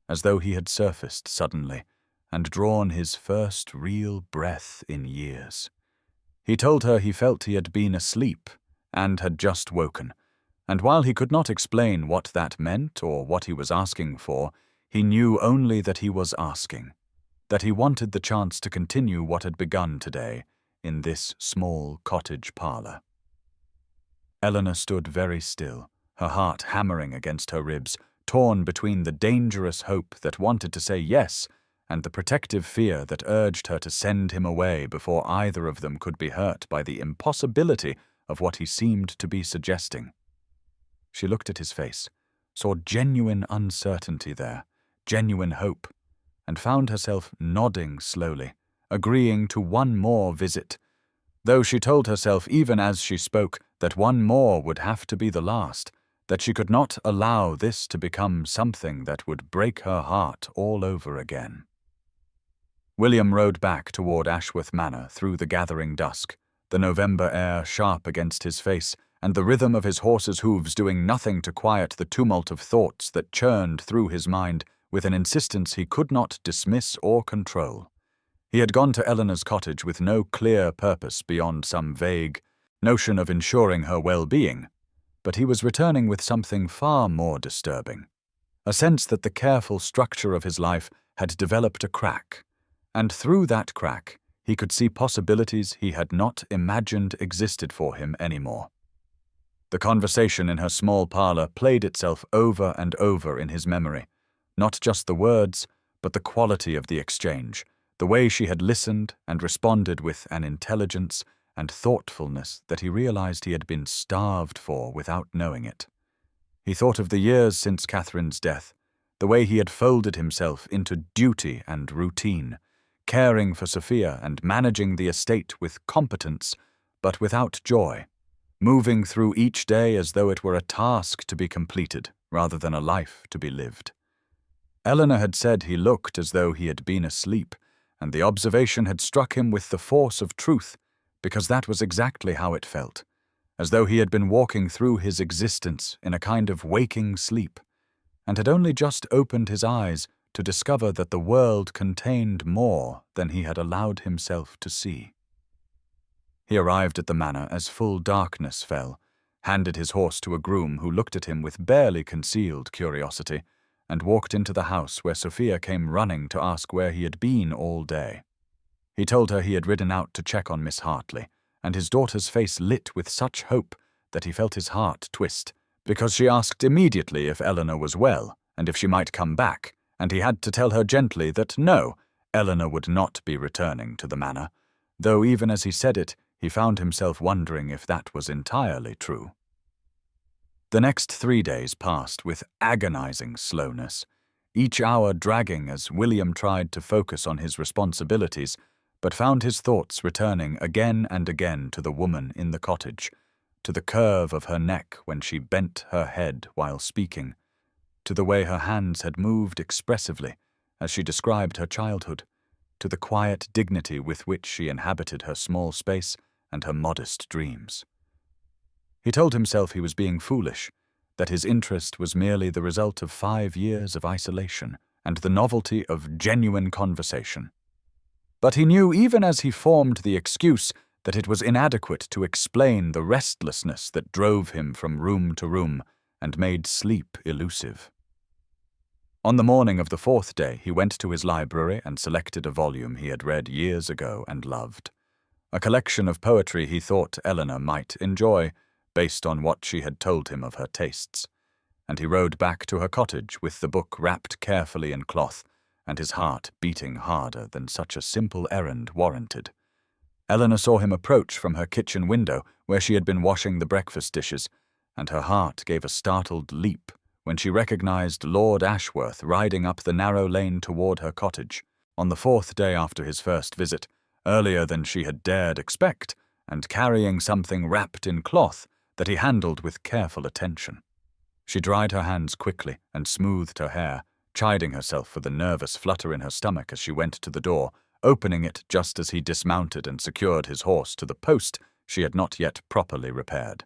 A: as though he had surfaced suddenly and drawn his first real breath in years. He told her he felt he had been asleep and had just woken, and while he could not explain what that meant or what he was asking for, he knew only that he was asking, that he wanted the chance to continue what had begun today in this small cottage parlor. Eleanor stood very still, her heart hammering against her ribs, torn between the dangerous hope that wanted to say yes and the protective fear that urged her to send him away before either of them could be hurt by the impossibility of what he seemed to be suggesting. She looked at his face, saw genuine uncertainty there, genuine hope, and found herself nodding slowly, agreeing to one more visit, though she told herself even as she spoke that one more would have to be the last, that she could not allow this to become something that would break her heart all over again. William rode back toward Ashworth Manor through the gathering dusk, the November air sharp against his face, and the rhythm of his horse's hooves doing nothing to quiet the tumult of thoughts that churned through his mind with an insistence he could not dismiss or control. He had gone to Eleanor's cottage with no clear purpose beyond some vague notion of ensuring her well-being, but he was returning with something far more disturbing, a sense that the careful structure of his life had developed a crack, and through that crack he could see possibilities he had not imagined existed for him anymore. The conversation in her small parlor played itself over and over in his memory, not just the words, but the quality of the exchange, the way she had listened and responded with an intelligence and thoughtfulness that he realized he had been starved for without knowing it. He thought of the years since Catherine's death, the way he had folded himself into duty and routine, caring for Sophia and managing the estate with competence, but without joy, moving through each day as though it were a task to be completed rather than a life to be lived. Eleanor had said he looked as though he had been asleep, and the observation had struck him with the force of truth, because that was exactly how it felt, as though he had been walking through his existence in a kind of waking sleep, and had only just opened his eyes to discover that the world contained more than he had allowed himself to see. He arrived at the manor as full darkness fell, handed his horse to a groom who looked at him with barely concealed curiosity, and walked into the house where Sophia came running to ask where he had been all day. He told her he had ridden out to check on Miss Hartley, and his daughter's face lit with such hope that he felt his heart twist, because she asked immediately if Eleanor was well, and if she might come back, and he had to tell her gently that no, Eleanor would not be returning to the manor, though even as he said it, he found himself wondering if that was entirely true. The next 3 days passed with agonizing slowness, each hour dragging as William tried to focus on his responsibilities, but found his thoughts returning again and again to the woman in the cottage, to the curve of her neck when she bent her head while speaking, to the way her hands had moved expressively as she described her childhood, to the quiet dignity with which she inhabited her small space and her modest dreams. He told himself he was being foolish, that his interest was merely the result of 5 years of isolation and the novelty of genuine conversation. But he knew even as he formed the excuse that it was inadequate to explain the restlessness that drove him from room to room and made sleep elusive. On the morning of the 4th day, he went to his library and selected a volume he had read years ago and loved, a collection of poetry he thought Eleanor might enjoy, based on what she had told him of her tastes, and he rode back to her cottage with the book wrapped carefully in cloth and his heart beating harder than such a simple errand warranted. Eleanor saw him approach from her kitchen window where she had been washing the breakfast dishes, and her heart gave a startled leap when she recognized Lord Ashworth riding up the narrow lane toward her cottage, on the 4th day after his first visit, earlier than she had dared expect, and carrying something wrapped in cloth that he handled with careful attention. She dried her hands quickly and smoothed her hair, chiding herself for the nervous flutter in her stomach as she went to the door, opening it just as he dismounted and secured his horse to the post she had not yet properly repaired.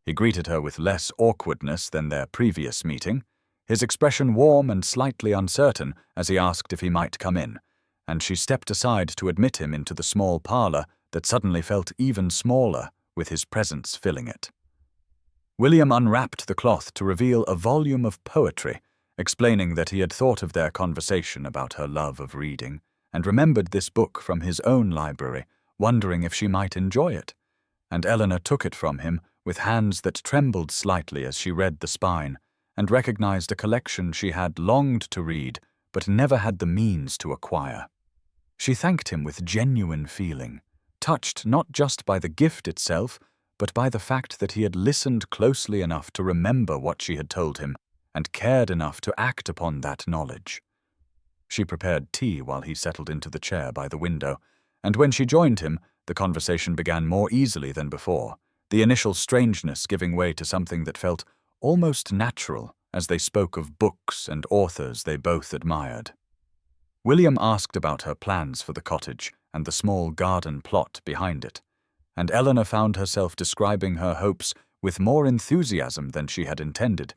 A: He greeted her with less awkwardness than their previous meeting, his expression warm and slightly uncertain as he asked if he might come in, and she stepped aside to admit him into the small parlor that suddenly felt even smaller with his presence filling it. William unwrapped the cloth to reveal a volume of poetry, explaining that he had thought of their conversation about her love of reading, and remembered this book from his own library, wondering if she might enjoy it, and Eleanor took it from him with hands that trembled slightly as she read the spine, and recognized a collection she had longed to read, but never had the means to acquire. She thanked him with genuine feeling, touched not just by the gift itself, but by the fact that he had listened closely enough to remember what she had told him, and cared enough to act upon that knowledge, She prepared tea while he settled into the chair by the window, and when she joined him, the conversation began more easily than before, the initial strangeness giving way to something that felt almost natural as they spoke of books and authors they both admired. William asked about her plans for the cottage and the small garden plot behind it, and Eleanor found herself describing her hopes with more enthusiasm than she had intended,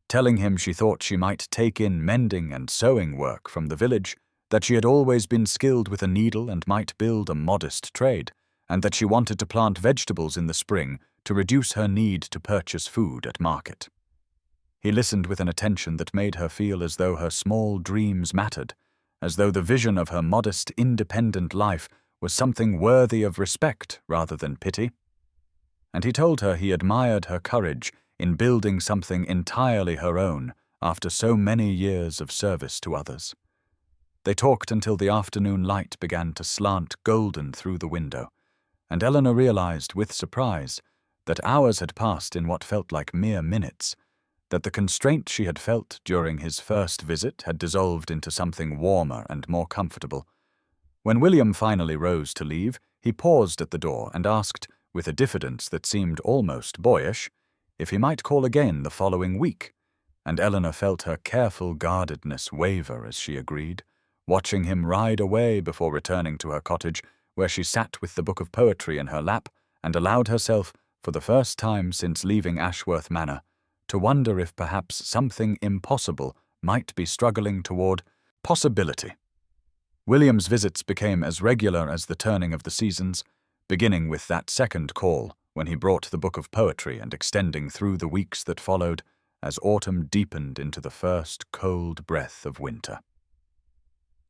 A: telling him she thought she might take in mending and sewing work from the village, that she had always been skilled with a needle and might build a modest trade, and that she wanted to plant vegetables in the spring to reduce her need to purchase food at market. He listened with an attention that made her feel as though her small dreams mattered, as though the vision of her modest, independent life was something worthy of respect rather than pity. And he told her he admired her courage in building something entirely her own after so many years of service to others. They talked until the afternoon light began to slant golden through the window, and Eleanor realized with surprise that hours had passed in what felt like mere minutes, that the constraint she had felt during his first visit had dissolved into something warmer and more comfortable. When William finally rose to leave, he paused at the door and asked, with a diffidence that seemed almost boyish, if he might call again the following week, and Eleanor felt her careful guardedness waver as she agreed, watching him ride away before returning to her cottage, where she sat with the book of poetry in her lap and allowed herself, for the first time since leaving Ashworth Manor, to wonder if perhaps something impossible might be struggling toward possibility. William's visits became as regular as the turning of the seasons, beginning with that second call when he brought the book of poetry and extending through the weeks that followed as autumn deepened into the first cold breath of winter.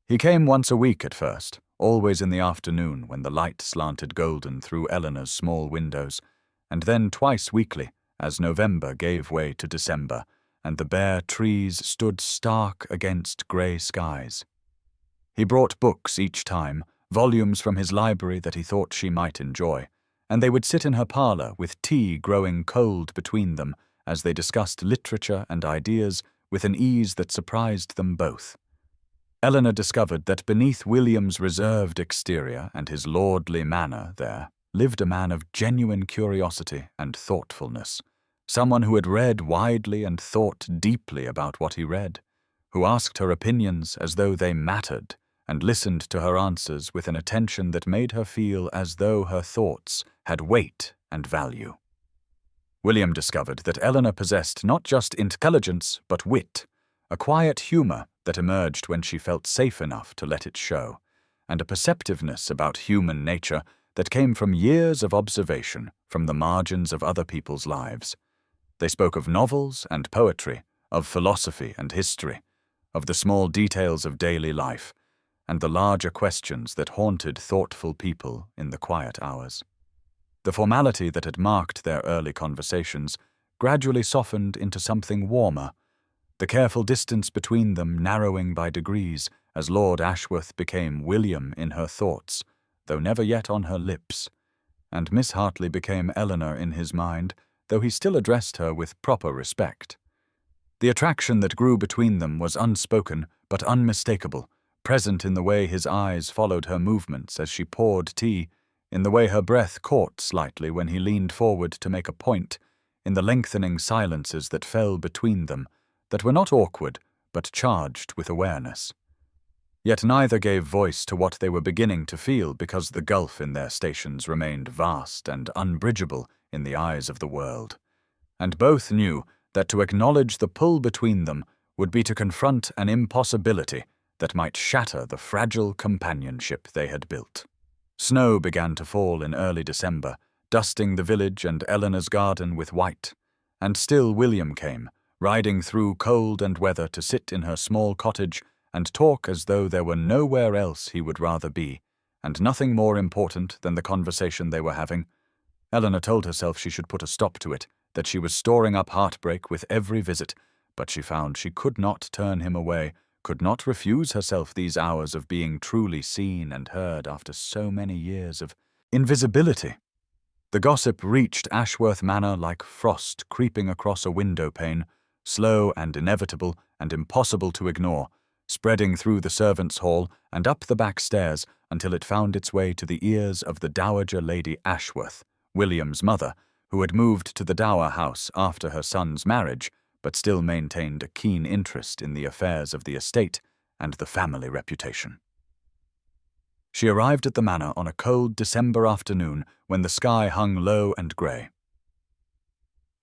A: He came once a week at first, always in the afternoon when the light slanted golden through Eleanor's small windows, and then twice weekly as November gave way to December and the bare trees stood stark against grey skies. He brought books each time, volumes from his library that he thought she might enjoy, and they would sit in her parlour with tea growing cold between them as they discussed literature and ideas with an ease that surprised them both. Eleanor discovered that beneath William's reserved exterior and his lordly manner there lived a man of genuine curiosity and thoughtfulness, someone who had read widely and thought deeply about what he read, who asked her opinions as though they mattered and listened to her answers with an attention that made her feel as though her thoughts had weight and value. William discovered that Eleanor possessed not just intelligence but wit, a quiet humour that emerged when she felt safe enough to let it show, and a perceptiveness about human nature that came from years of observation from the margins of other people's lives. They spoke of novels and poetry, of philosophy and history, of the small details of daily life, and the larger questions that haunted thoughtful people in the quiet hours. The formality that had marked their early conversations gradually softened into something warmer, the careful distance between them narrowing by degrees as Lord Ashworth became William in her thoughts, though never yet on her lips, and Miss Hartley became Eleanor in his mind, though he still addressed her with proper respect. The attraction that grew between them was unspoken but unmistakable, present in the way his eyes followed her movements as she poured tea, in the way her breath caught slightly when he leaned forward to make a point, in the lengthening silences that fell between them, that were not awkward, but charged with awareness. Yet neither gave voice to what they were beginning to feel because the gulf in their stations remained vast and unbridgeable in the eyes of the world. And both knew that to acknowledge the pull between them would be to confront an impossibility that might shatter the fragile companionship they had built. Snow began to fall in early December, dusting the village and Eleanor's garden with white, and still William came, riding through cold and weather to sit in her small cottage and talk as though there were nowhere else he would rather be, and nothing more important than the conversation they were having. Eleanor told herself she should put a stop to it, that she was storing up heartbreak with every visit, but she found she could not turn him away, could not refuse herself these hours of being truly seen and heard after so many years of invisibility. The gossip reached Ashworth Manor like frost creeping across a window pane, slow and inevitable and impossible to ignore, spreading through the servants' hall and up the back stairs until it found its way to the ears of the Dowager Lady Ashworth, William's mother, who had moved to the dower house after her son's marriage, but still maintained a keen interest in the affairs of the estate and the family reputation. She arrived at the manor on a cold December afternoon when the sky hung low and grey.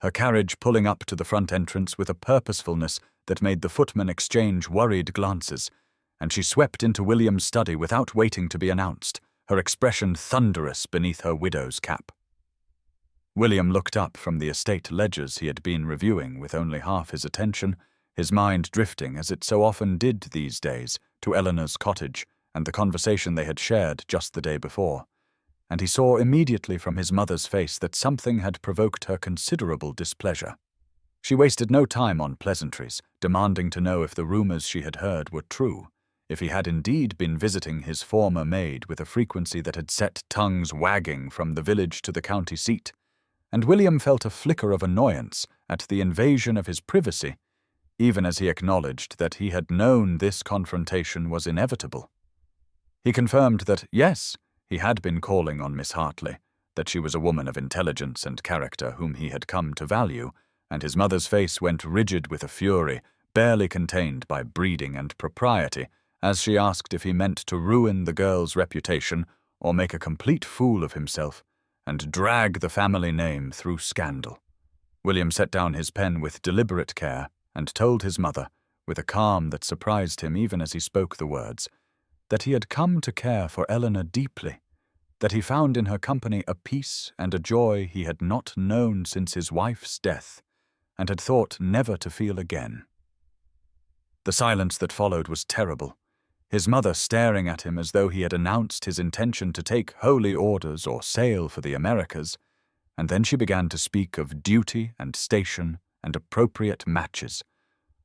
A: Her carriage pulling up to the front entrance with a purposefulness that made the footman exchange worried glances, and she swept into William's study without waiting to be announced, her expression thunderous beneath her widow's cap. William looked up from the estate ledgers he had been reviewing with only half his attention, his mind drifting, as it so often did these days, to Eleanor's cottage and the conversation they had shared just the day before, and he saw immediately from his mother's face that something had provoked her considerable displeasure. She wasted no time on pleasantries, demanding to know if the rumours she had heard were true, if he had indeed been visiting his former maid with a frequency that had set tongues wagging from the village to the county seat, and William felt a flicker of annoyance at the invasion of his privacy, even as he acknowledged that he had known this confrontation was inevitable. He confirmed that, yes, he had been calling on Miss Hartley, that she was a woman of intelligence and character whom he had come to value, and his mother's face went rigid with a fury, barely contained by breeding and propriety, as she asked if he meant to ruin the girl's reputation or make a complete fool of himself, and drag the family name through scandal. William set down his pen with deliberate care and told his mother, with a calm that surprised him even as he spoke the words, that he had come to care for Eleanor deeply, that he found in her company a peace and a joy he had not known since his wife's death, and had thought never to feel again. The silence that followed was terrible, his mother staring at him as though he had announced his intention to take holy orders or sail for the Americas, and then she began to speak of duty and station and appropriate matches,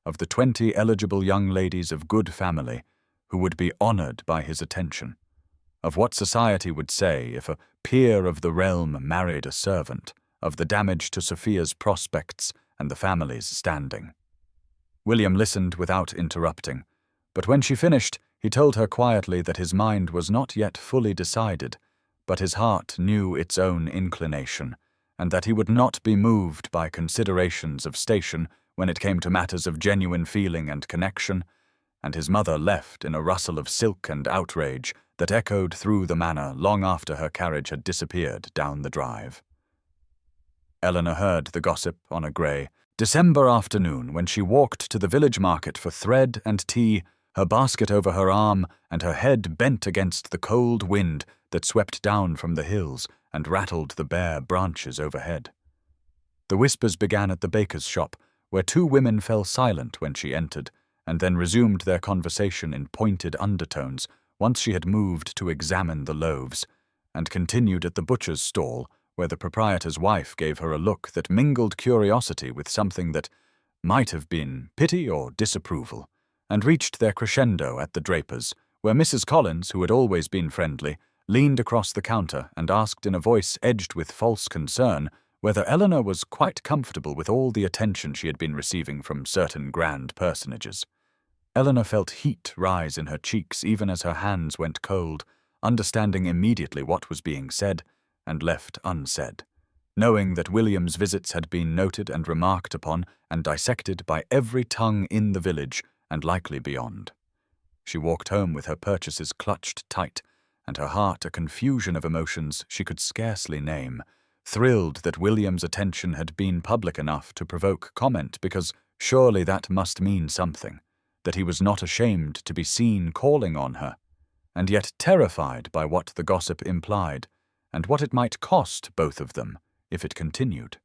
A: of the 20 eligible young ladies of good family who would be honoured by his attention, of what society would say if a peer of the realm married a servant, of the damage to Sophia's prospects and the family's standing. William listened without interrupting, but when she finished, he told her quietly that his mind was not yet fully decided, but his heart knew its own inclination, and that he would not be moved by considerations of station when it came to matters of genuine feeling and connection, and his mother left in a rustle of silk and outrage that echoed through the manor long after her carriage had disappeared down the drive. Eleanor heard the gossip on a grey December afternoon when she walked to the village market for thread and tea, her basket over her arm and her head bent against the cold wind that swept down from the hills and rattled the bare branches overhead. The whispers began at the baker's shop, where 2 women fell silent when she entered, and then resumed their conversation in pointed undertones once she had moved to examine the loaves, and continued at the butcher's stall, where the proprietor's wife gave her a look that mingled curiosity with something that might have been pity or disapproval, and reached their crescendo at the draper's, where Mrs. Collins, who had always been friendly, leaned across the counter and asked in a voice edged with false concern whether Eleanor was quite comfortable with all the attention she had been receiving from certain grand personages. Eleanor felt heat rise in her cheeks even as her hands went cold, understanding immediately what was being said and left unsaid, knowing that William's visits had been noted and remarked upon and dissected by every tongue in the village and likely beyond. She walked home with her purchases clutched tight, and her heart a confusion of emotions she could scarcely name, thrilled that William's attention had been public enough to provoke comment, because surely that must mean something, that he was not ashamed to be seen calling on her, and yet terrified by what the gossip implied, and what it might cost both of them if it continued.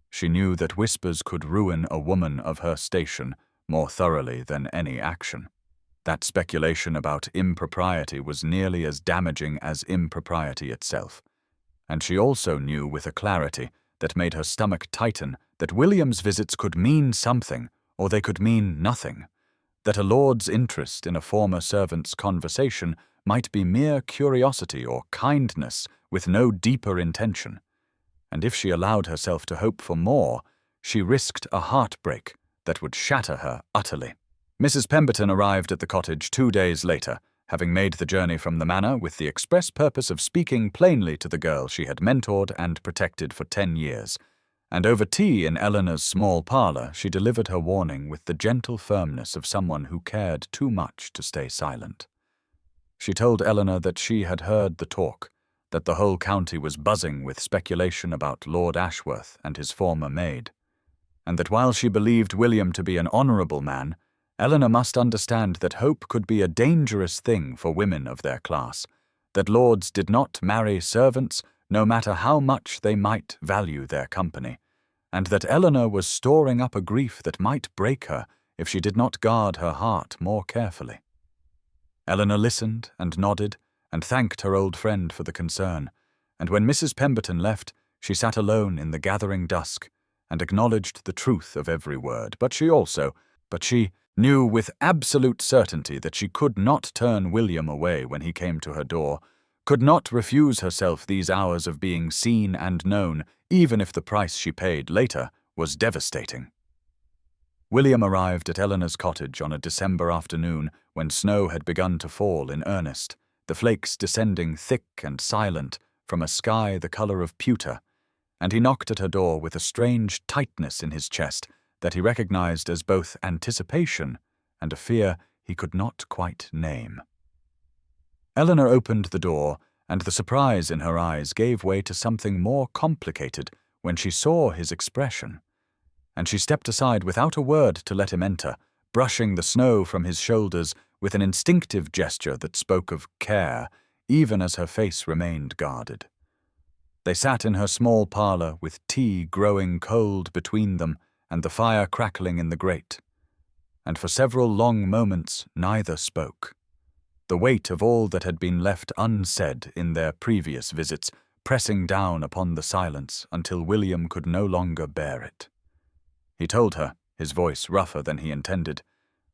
A: She knew that whispers could ruin a woman of her station more thoroughly than any action. That speculation about impropriety was nearly as damaging as impropriety itself, and she also knew with a clarity that made her stomach tighten that William's visits could mean something or they could mean nothing, that a lord's interest in a former servant's conversation might be mere curiosity or kindness with no deeper intention, and if she allowed herself to hope for more, she risked a heartbreak that would shatter her utterly. Mrs. Pemberton arrived at the cottage 2 days later, having made the journey from the manor with the express purpose of speaking plainly to the girl she had mentored and protected for 10 years. And over tea in Eleanor's small parlour, she delivered her warning with the gentle firmness of someone who cared too much to stay silent. She told Eleanor that she had heard the talk, that the whole county was buzzing with speculation about Lord Ashworth and his former maid, and that while she believed William to be an honourable man, Eleanor must understand that hope could be a dangerous thing for women of their class, that lords did not marry servants no matter how much they might value their company, and that Eleanor was storing up a grief that might break her if she did not guard her heart more carefully. Eleanor listened and nodded and thanked her old friend for the concern, and when Mrs. Pemberton left, she sat alone in the gathering dusk and acknowledged the truth of every word, but she knew with absolute certainty that she could not turn William away when he came to her door, could not refuse herself these hours of being seen and known, even if the price she paid later was devastating. William arrived at Eleanor's cottage on a December afternoon when snow had begun to fall in earnest, the flakes descending thick and silent from a sky the colour of pewter, and he knocked at her door with a strange tightness in his chest that he recognized as both anticipation and a fear he could not quite name. Eleanor opened the door, and the surprise in her eyes gave way to something more complicated when she saw his expression, and she stepped aside without a word to let him enter, brushing the snow from his shoulders with an instinctive gesture that spoke of care, even as her face remained guarded. They sat in her small parlour with tea growing cold between them and the fire crackling in the grate, and for several long moments neither spoke, the weight of all that had been left unsaid in their previous visits pressing down upon the silence until William could no longer bear it. He told her, his voice rougher than he intended,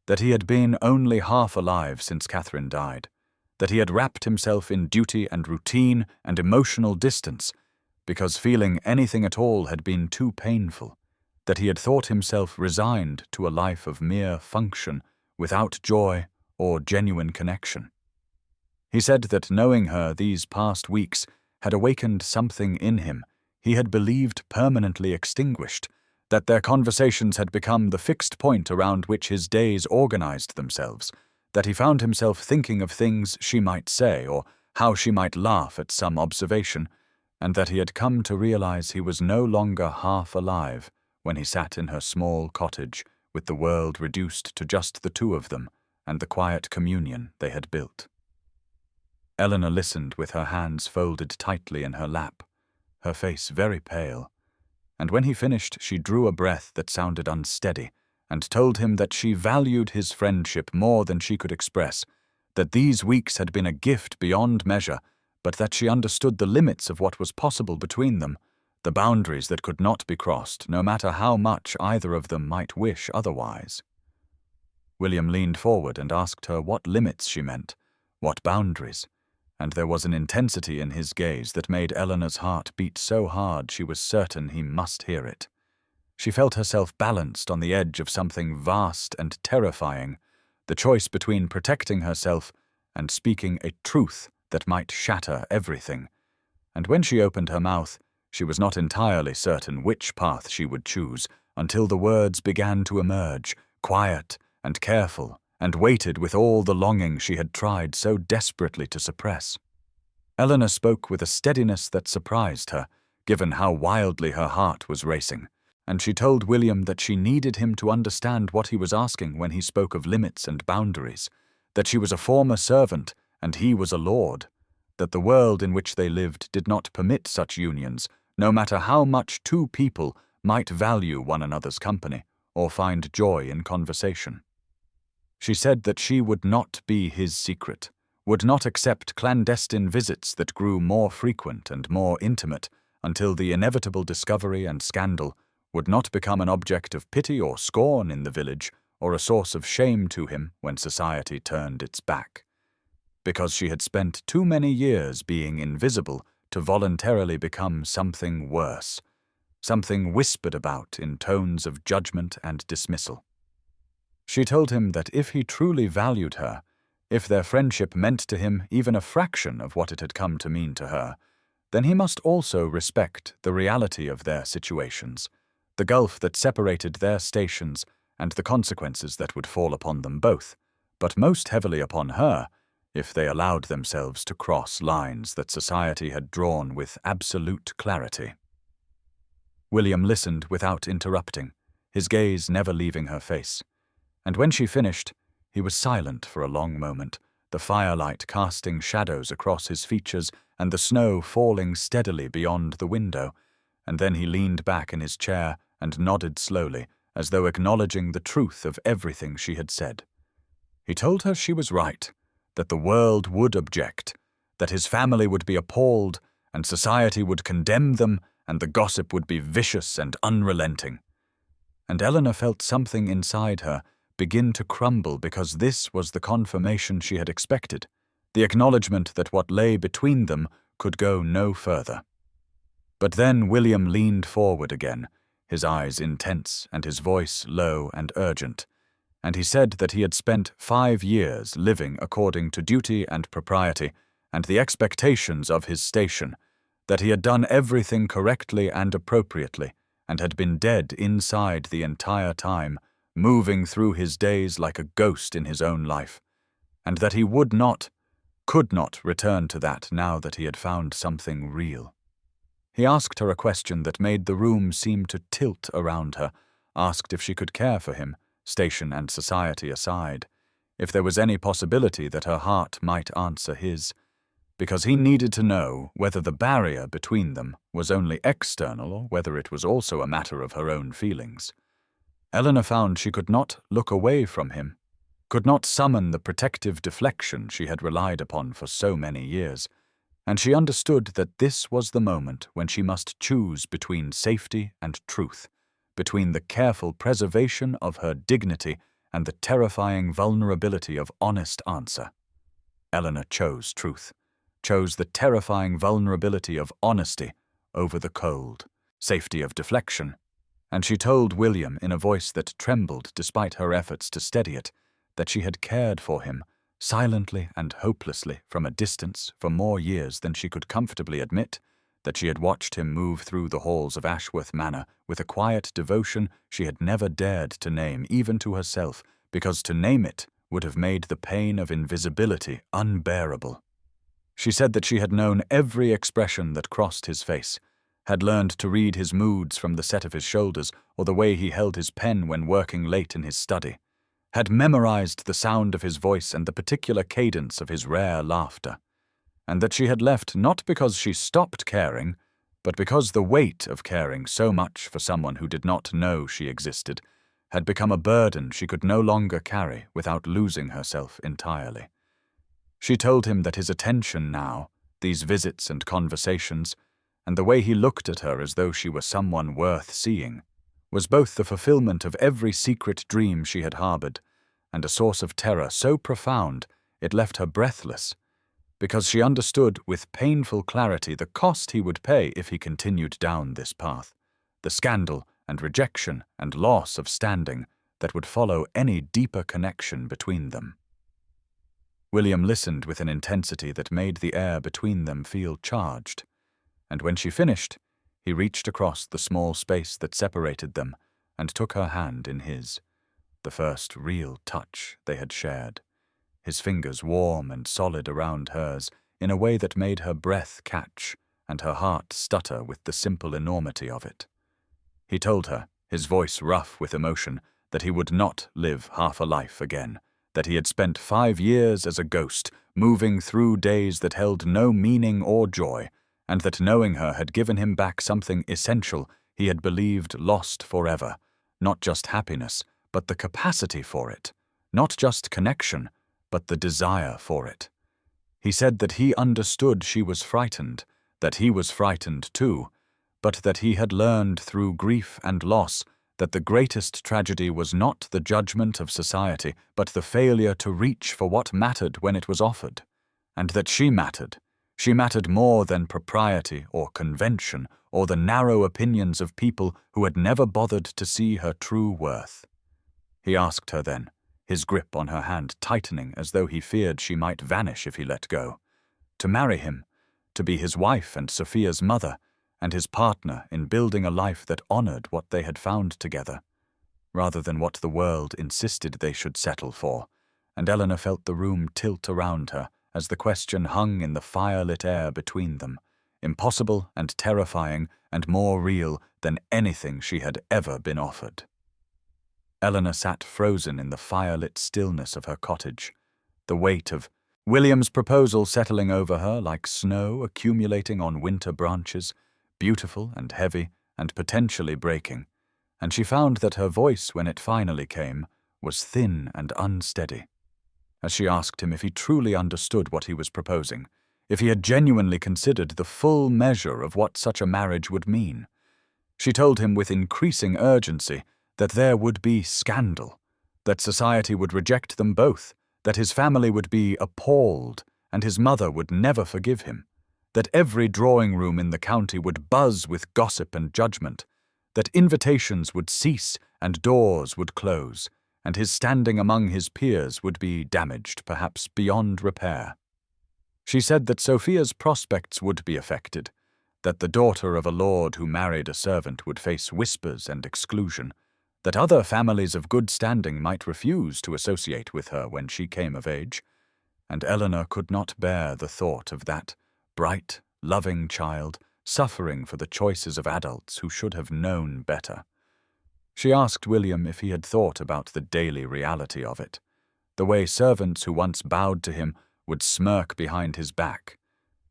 A: that he had been only half alive since Catherine died, that he had wrapped himself in duty and routine and emotional distance, because feeling anything at all had been too painful, that he had thought himself resigned to a life of mere function, without joy or genuine connection. He said that knowing her these past weeks had awakened something in him he had believed permanently extinguished, that their conversations had become the fixed point around which his days organized themselves, that he found himself thinking of things she might say or how she might laugh at some observation, and that he had come to realize he was no longer half alive when he sat in her small cottage with the world reduced to just the two of them and the quiet communion they had built. Eleanor listened with her hands folded tightly in her lap, her face very pale, and when he finished she drew a breath that sounded unsteady and told him that she valued his friendship more than she could express, that these weeks had been a gift beyond measure, but that she understood the limits of what was possible between them, the boundaries that could not be crossed, no matter how much either of them might wish otherwise. William leaned forward and asked her what limits she meant, what boundaries, and there was an intensity in his gaze that made Eleanor's heart beat so hard she was certain he must hear it. She felt herself balanced on the edge of something vast and terrifying, the choice between protecting herself and speaking a truth that might shatter everything, and when she opened her mouth, she was not entirely certain which path she would choose until the words began to emerge, quiet and careful, and weighted with all the longing she had tried so desperately to suppress. Eleanor spoke with a steadiness that surprised her, given how wildly her heart was racing, and she told William that she needed him to understand what he was asking when he spoke of limits and boundaries, that she was a former servant and he was a lord, that the world in which they lived did not permit such unions, no matter how much two people might value one another's company or find joy in conversation. She said that she would not be his secret, would not accept clandestine visits that grew more frequent and more intimate until the inevitable discovery and scandal would not become an object of pity or scorn in the village or a source of shame to him when society turned its back, because she had spent too many years being invisible to voluntarily become something worse, something whispered about in tones of judgment and dismissal. She told him that if he truly valued her, if their friendship meant to him even a fraction of what it had come to mean to her, then he must also respect the reality of their situations, the gulf that separated their stations and the consequences that would fall upon them both, but most heavily upon her, if they allowed themselves to cross lines that society had drawn with absolute clarity. William listened without interrupting, his gaze never leaving her face, and when she finished, he was silent for a long moment, the firelight casting shadows across his features and the snow falling steadily beyond the window, and then he leaned back in his chair and nodded slowly, as though acknowledging the truth of everything she had said. He told her she was right, that the world would object, that his family would be appalled, and society would condemn them, and the gossip would be vicious and unrelenting. And Eleanor felt something inside her begin to crumble because this was the confirmation she had expected, the acknowledgement that what lay between them could go no further. But then William leaned forward again, his eyes intense and his voice low and urgent, and he said that he had spent 5 years living according to duty and propriety and the expectations of his station, that he had done everything correctly and appropriately, and had been dead inside the entire time, moving through his days like a ghost in his own life, and that he could not return to that now that he had found something real. He asked her a question that made the room seem to tilt around her, asked if she could care for him, station and society aside, if there was any possibility that her heart might answer his, because he needed to know whether the barrier between them was only external or whether it was also a matter of her own feelings. Eleanor found she could not look away from him, could not summon the protective deflection she had relied upon for so many years, and she understood that this was the moment when she must choose between safety and truth, between the careful preservation of her dignity and the terrifying vulnerability of honest answer. Eleanor chose truth, chose the terrifying vulnerability of honesty over the cold safety of deflection, and she told William in a voice that trembled despite her efforts to steady it, that she had cared for him, silently and hopelessly from a distance for more years than she could comfortably admit, that she had watched him move through the halls of Ashworth Manor with a quiet devotion she had never dared to name even to herself, because to name it would have made the pain of invisibility unbearable. She said that she had known every expression that crossed his face, had learned to read his moods from the set of his shoulders or the way he held his pen when working late in his study, had memorized the sound of his voice and the particular cadence of his rare laughter, and that she had left not because she stopped caring, but because the weight of caring so much for someone who did not know she existed had become a burden she could no longer carry without losing herself entirely. She told him that his attention now, these visits and conversations, and the way he looked at her as though she were someone worth seeing, was both the fulfillment of every secret dream she had harbored, and a source of terror so profound it left her breathless, because she understood with painful clarity the cost he would pay if he continued down this path, the scandal and rejection and loss of standing that would follow any deeper connection between them. William listened with an intensity that made the air between them feel charged, and when she finished, he reached across the small space that separated them and took her hand in his, the first real touch they had shared, his fingers warm and solid around hers in a way that made her breath catch and her heart stutter with the simple enormity of it. He told her, his voice rough with emotion, that he would not live half a life again, that he had spent 5 years as a ghost, moving through days that held no meaning or joy, and that knowing her had given him back something essential he had believed lost forever, not just happiness, but the capacity for it, not just connection, but the desire for it. He said that he understood she was frightened, that he was frightened too, but that he had learned through grief and loss that the greatest tragedy was not the judgment of society, but the failure to reach for what mattered when it was offered, and that she mattered. She mattered more than propriety or convention or the narrow opinions of people who had never bothered to see her true worth. He asked her then, his grip on her hand tightening as though he feared she might vanish if he let go. To marry him, to be his wife and Sophia's mother, and his partner in building a life that honored what they had found together, rather than what the world insisted they should settle for, and Eleanor felt the room tilt around her as the question hung in the firelit air between them, impossible and terrifying and more real than anything she had ever been offered. Eleanor sat frozen in the firelit stillness of her cottage, the weight of William's proposal settling over her like snow accumulating on winter branches, beautiful and heavy and potentially breaking, and she found that her voice, when it finally came, was thin and unsteady. As she asked him if he truly understood what he was proposing, if he had genuinely considered the full measure of what such a marriage would mean, she told him with increasing urgency that there would be scandal, that society would reject them both, that his family would be appalled, and his mother would never forgive him, that every drawing room in the county would buzz with gossip and judgment, that invitations would cease and doors would close, and his standing among his peers would be damaged, perhaps beyond repair. She said that Sophia's prospects would be affected, that the daughter of a lord who married a servant would face whispers and exclusion, that other families of good standing might refuse to associate with her when she came of age, and Eleanor could not bear the thought of that bright, loving child suffering for the choices of adults who should have known better. She asked William if he had thought about the daily reality of it, the way servants who once bowed to him would smirk behind his back,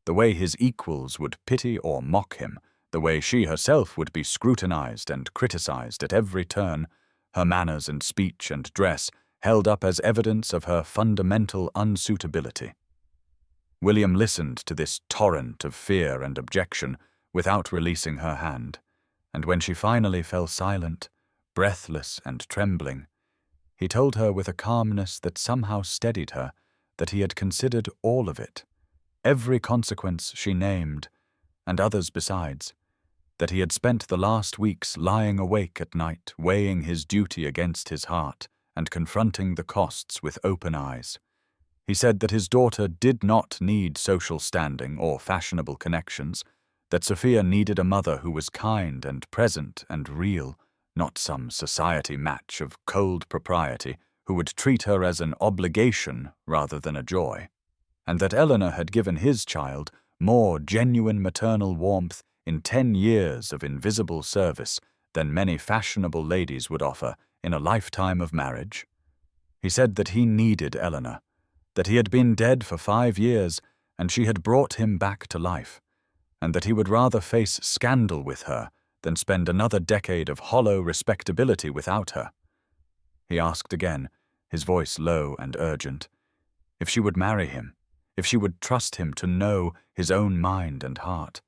A: the way his equals would pity or mock him, the way she herself would be scrutinized and criticized at every turn, her manners and speech and dress held up as evidence of her fundamental unsuitability. William listened to this torrent of fear and objection without releasing her hand, and when she finally fell silent, breathless and trembling, he told her with a calmness that somehow steadied her that he had considered all of it, every consequence she named, and others besides, that he had spent the last weeks lying awake at night, weighing his duty against his heart and confronting the costs with open eyes. He said that his daughter did not need social standing or fashionable connections, that Sophia needed a mother who was kind and present and real, not some society match of cold propriety who would treat her as an obligation rather than a joy, and that Eleanor had given his child more genuine maternal warmth in 10 years of invisible service than many fashionable ladies would offer in a lifetime of marriage. He said that he needed Eleanor, that he had been dead for 5 years and she had brought him back to life, and that he would rather face scandal with her than spend another decade of hollow respectability without her. He asked again, his voice low and urgent, if she would marry him, if she would trust him to know his own mind and heart.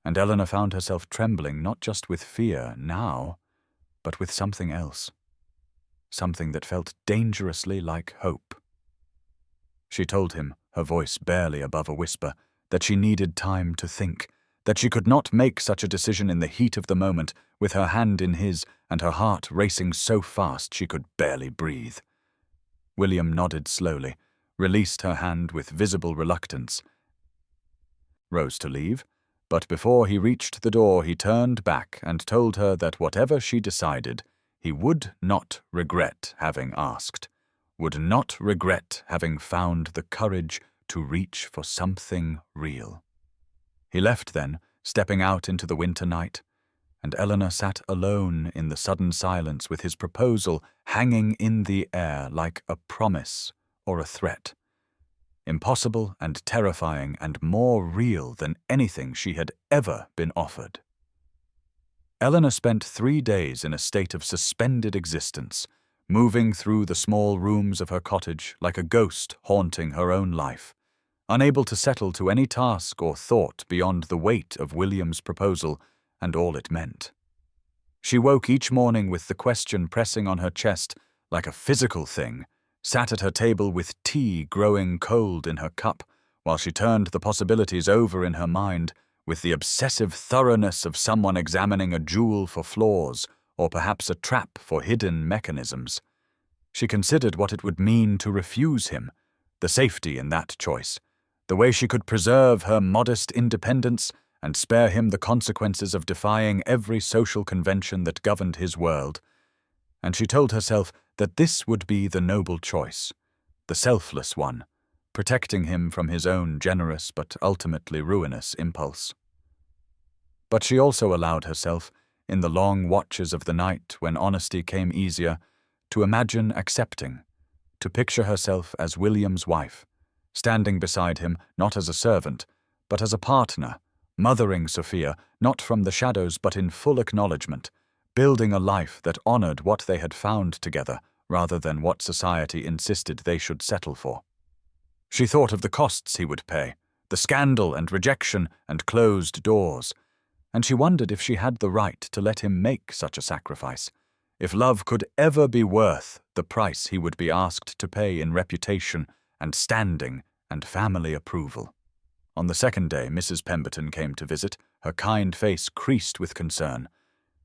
A: And Eleanor found herself trembling not just with fear now, but with something else, something that felt dangerously like hope. She told him, her voice barely above a whisper, that she needed time to think, that she could not make such a decision in the heat of the moment, with her hand in his and her heart racing so fast she could barely breathe. William nodded slowly, released her hand with visible reluctance, rose to leave, but before he reached the door he turned back and told her that whatever she decided, he would not regret having asked, would not regret having found the courage to reach for something real. He left then, stepping out into the winter night, and Eleanor sat alone in the sudden silence with his proposal hanging in the air like a promise or a threat, impossible and terrifying and more real than anything she had ever been offered. Eleanor spent 3 days in a state of suspended existence, moving through the small rooms of her cottage like a ghost haunting her own life, unable to settle to any task or thought beyond the weight of William's proposal and all it meant. She woke each morning with the question pressing on her chest like a physical thing, sat at her table with tea growing cold in her cup, while she turned the possibilities over in her mind with the obsessive thoroughness of someone examining a jewel for flaws or perhaps a trap for hidden mechanisms. She considered what it would mean to refuse him, the safety in that choice, the way she could preserve her modest independence and spare him the consequences of defying every social convention that governed his world. And she told herself that this would be the noble choice, the selfless one, protecting him from his own generous but ultimately ruinous impulse. But she also allowed herself, in the long watches of the night when honesty came easier, to imagine accepting, to picture herself as William's wife, standing beside him not as a servant, but as a partner, mothering Sophia not from the shadows but in full acknowledgement, building a life that honored what they had found together rather than what society insisted they should settle for. She thought of the costs he would pay, the scandal and rejection and closed doors, and she wondered if she had the right to let him make such a sacrifice, if love could ever be worth the price he would be asked to pay in reputation and standing and family approval. On the second day, Mrs. Pemberton came to visit, her kind face creased with concern,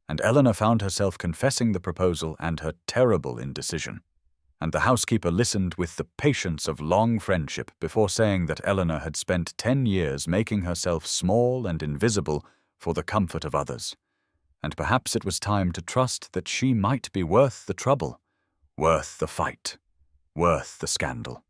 A: and Eleanor found herself confessing the proposal and her terrible indecision. And the housekeeper listened with the patience of long friendship before saying that Eleanor had spent 10 years making herself small and invisible for the comfort of others, and perhaps it was time to trust that she might be worth the trouble, worth the fight, worth the scandal.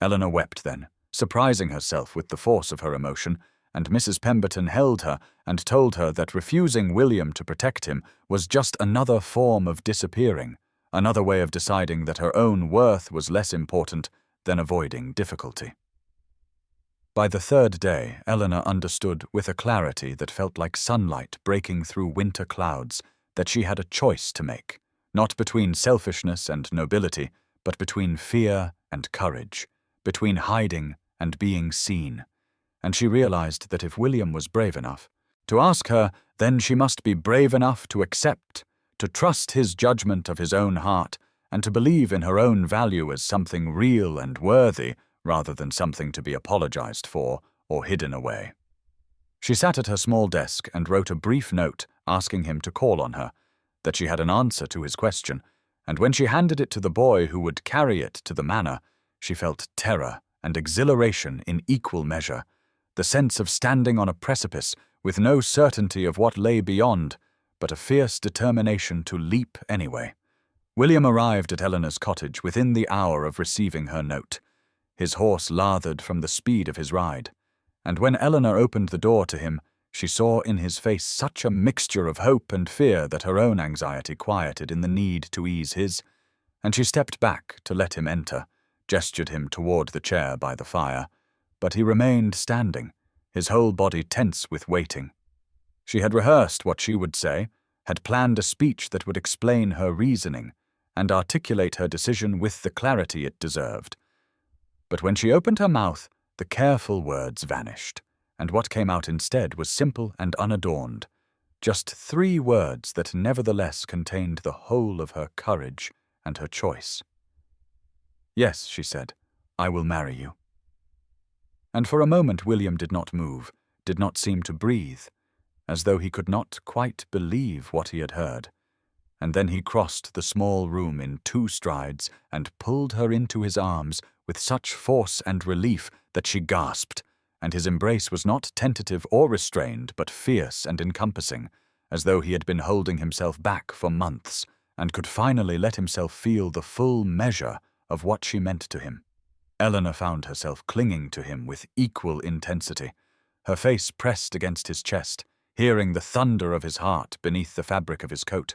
A: Eleanor wept then, surprising herself with the force of her emotion, and Mrs. Pemberton held her and told her that refusing William to protect him was just another form of disappearing, another way of deciding that her own worth was less important than avoiding difficulty. By the third day, Eleanor understood with a clarity that felt like sunlight breaking through winter clouds that she had a choice to make, not between selfishness and nobility, but between fear and courage, between hiding and being seen. And she realized that if William was brave enough to ask her, then she must be brave enough to accept, to trust his judgment of his own heart, and to believe in her own value as something real and worthy rather than something to be apologized for or hidden away. She sat at her small desk and wrote a brief note asking him to call on her, that she had an answer to his question, and when she handed it to the boy who would carry it to the manor, she felt terror and exhilaration in equal measure, the sense of standing on a precipice with no certainty of what lay beyond, but a fierce determination to leap anyway. William arrived at Eleanor's cottage within the hour of receiving her note. His horse lathered from the speed of his ride, and when Eleanor opened the door to him, she saw in his face such a mixture of hope and fear that her own anxiety quieted in the need to ease his, and she stepped back to let him enter, gestured him toward the chair by the fire, but he remained standing, his whole body tense with waiting. She had rehearsed what she would say, had planned a speech that would explain her reasoning and articulate her decision with the clarity it deserved. But when she opened her mouth, the careful words vanished, and what came out instead was simple and unadorned, just 3 words that nevertheless contained the whole of her courage and her choice. "Yes," she said, "I will marry you." And for a moment William did not move, did not seem to breathe, as though he could not quite believe what he had heard. And then he crossed the small room in 2 strides and pulled her into his arms with such force and relief that she gasped, and his embrace was not tentative or restrained but fierce and encompassing, as though he had been holding himself back for months and could finally let himself feel the full measure of what she meant to him. Eleanor found herself clinging to him with equal intensity, her face pressed against his chest, hearing the thunder of his heart beneath the fabric of his coat,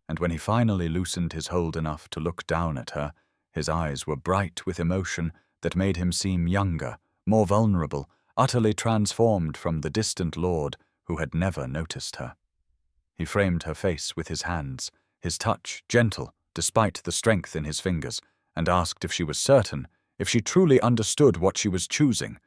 A: and when he finally loosened his hold enough to look down at her, his eyes were bright with emotion that made him seem younger, more vulnerable, utterly transformed from the distant lord who had never noticed her. He framed her face with his hands, his touch gentle despite the strength in his fingers, and asked if she was certain, if she truly understood what she was choosing,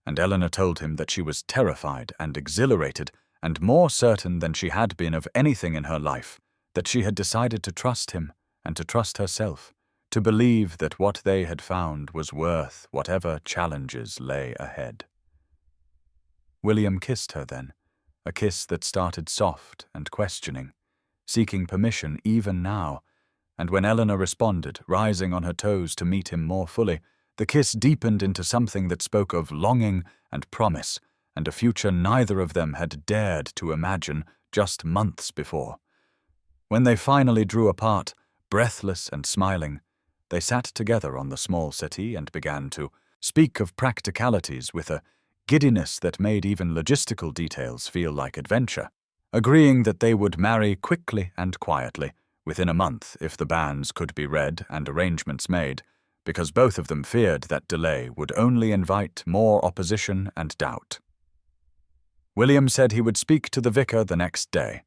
A: and Eleanor told him that she was terrified and exhilarated and more certain than she had been of anything in her life, that she had decided to trust him and to trust herself, to believe that what they had found was worth whatever challenges lay ahead. William kissed her then, a kiss that started soft and questioning, seeking permission even now, and when Eleanor responded, rising on her toes to meet him more fully, the kiss deepened into something that spoke of longing and promise, and a future neither of them had dared to imagine just months before. When they finally drew apart, breathless and smiling, they sat together on the small settee and began to speak of practicalities with a giddiness that made even logistical details feel like adventure, agreeing that they would marry quickly and quietly, within a month if the banns could be read and arrangements made, because both of them feared that delay would only invite more opposition and doubt. William said he would speak to the vicar the next day,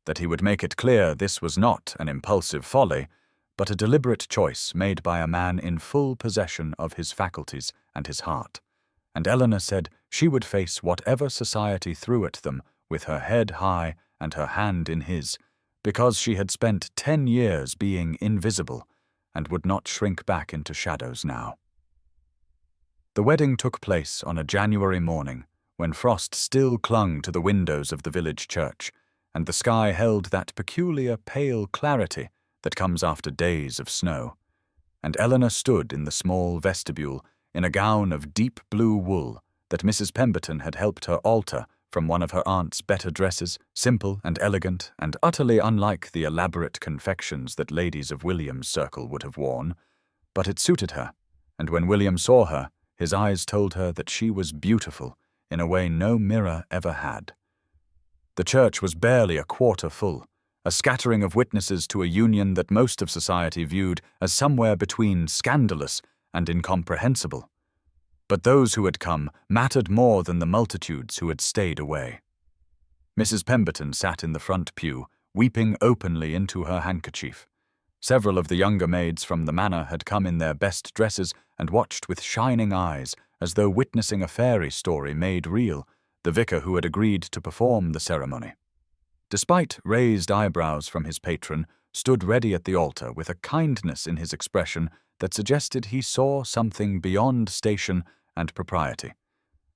A: that he would make it clear this was not an impulsive folly, but a deliberate choice made by a man in full possession of his faculties and his heart, and Eleanor said she would face whatever society threw at them with her head high and her hand in his, because she had spent 10 years being invisible and would not shrink back into shadows now. The wedding took place on a January morning, when frost still clung to the windows of the village church, and the sky held that peculiar pale clarity that comes after days of snow, and Eleanor stood in the small vestibule in a gown of deep blue wool that Mrs. Pemberton had helped her alter from one of her aunt's better dresses, simple and elegant and utterly unlike the elaborate confections that ladies of William's circle would have worn, but it suited her, and when William saw her, his eyes told her that she was beautiful in a way no mirror ever had. The church was barely a quarter full, a scattering of witnesses to a union that most of society viewed as somewhere between scandalous and incomprehensible. But those who had come mattered more than the multitudes who had stayed away. Mrs. Pemberton sat in the front pew, weeping openly into her handkerchief. Several of the younger maids from the manor had come in their best dresses and watched with shining eyes, as though witnessing a fairy story made real, the vicar who had agreed to perform the ceremony. Despite raised eyebrows from his patron, stood ready at the altar with a kindness in his expression that suggested he saw something beyond station and propriety.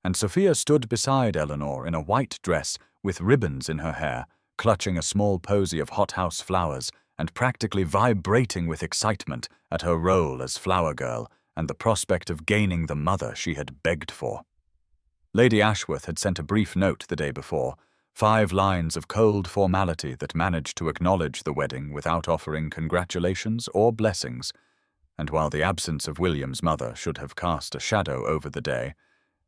A: And Sophia stood beside Eleanor in a white dress with ribbons in her hair, clutching a small posy of hothouse flowers and practically vibrating with excitement at her role as flower girl and the prospect of gaining the mother she had begged for. Lady Ashworth had sent a brief note the day before, 5 lines of cold formality that managed to acknowledge the wedding without offering congratulations or blessings, and while the absence of William's mother should have cast a shadow over the day,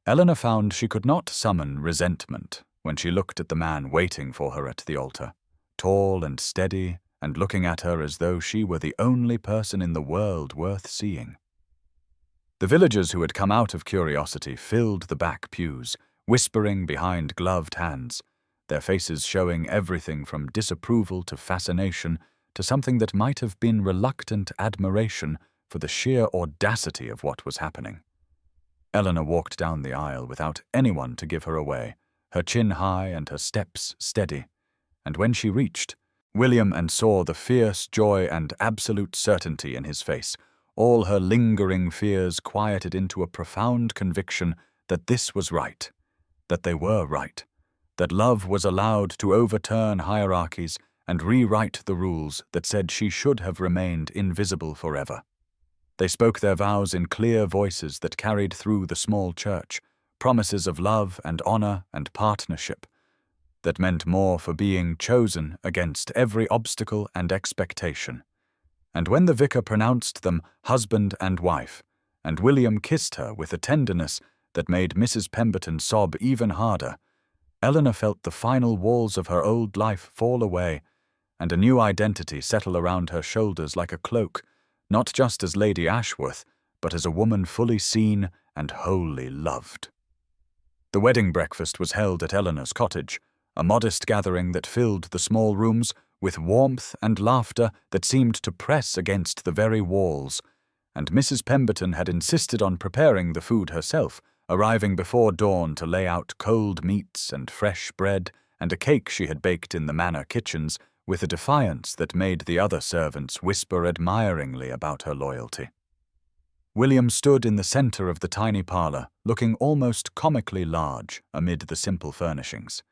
A: Eleanor found she could not summon resentment when she looked at the man waiting for her at the altar, tall and steady and looking at her as though she were the only person in the world worth seeing. The villagers who had come out of curiosity filled the back pews, whispering behind gloved hands, their faces showing everything from disapproval to fascination to something that might have been reluctant admiration for the sheer audacity of what was happening. Eleanor walked down the aisle without anyone to give her away, her chin high and her steps steady, and when she reached, William and saw the fierce joy and absolute certainty in his face, all her lingering fears quieted into a profound conviction that this was right, that they were right, that love was allowed to overturn hierarchies and rewrite the rules that said she should have remained invisible forever. They spoke their vows in clear voices that carried through the small church, promises of love and honor and partnership, that meant more for being chosen against every obstacle and expectation. And when the vicar pronounced them husband and wife, and William kissed her with a tenderness that made Mrs. Pemberton sob even harder, Eleanor felt the final walls of her old life fall away, and a new identity settle around her shoulders like a cloak, not just as Lady Ashworth, but as a woman fully seen and wholly loved. The wedding breakfast was held at Eleanor's cottage, a modest gathering that filled the small rooms with warmth and laughter that seemed to press against the very walls, and Mrs. Pemberton had insisted on preparing the food herself, arriving before dawn to lay out cold meats and fresh bread and a cake she had baked in the manor kitchens with a defiance that made the other servants whisper admiringly about her loyalty. William stood in the center of the tiny parlor, looking almost comically large amid the simple furnishings.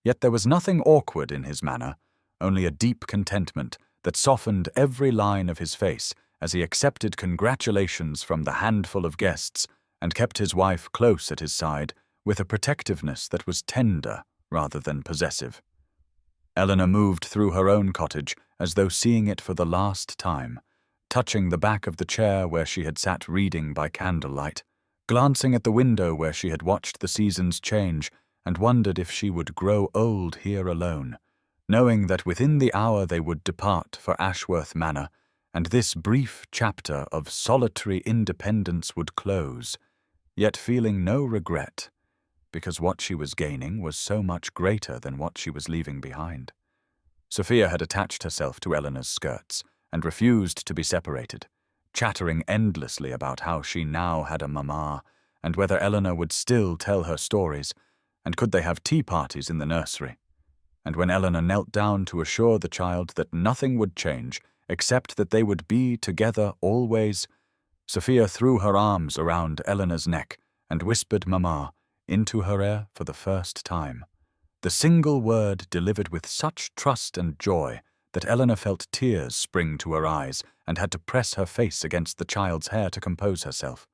A: Yet there was nothing awkward in his manner, only a deep contentment that softened every line of his face as he accepted congratulations from the handful of guests and kept his wife close at his side with a protectiveness that was tender rather than possessive. Eleanor moved through her own cottage as though seeing it for the last time, touching the back of the chair where she had sat reading by candlelight, glancing at the window where she had watched the seasons change and wondered if she would grow old here alone, knowing that within the hour they would depart for Ashworth Manor, and this brief chapter of solitary independence would close, yet feeling no regret, because what she was gaining was so much greater than what she was leaving behind. Sophia had attached herself to Eleanor's skirts and refused to be separated, chattering endlessly about how she now had a mamma, and whether Eleanor would still tell her stories, and could they have tea parties in the nursery. And when Eleanor knelt down to assure the child that nothing would change except that they would be together always, Sophia threw her arms around Eleanor's neck and whispered "Mamma" into her ear for the first time. The single word delivered with such trust and joy that Eleanor felt tears spring to her eyes and had to press her face against the child's hair to compose herself.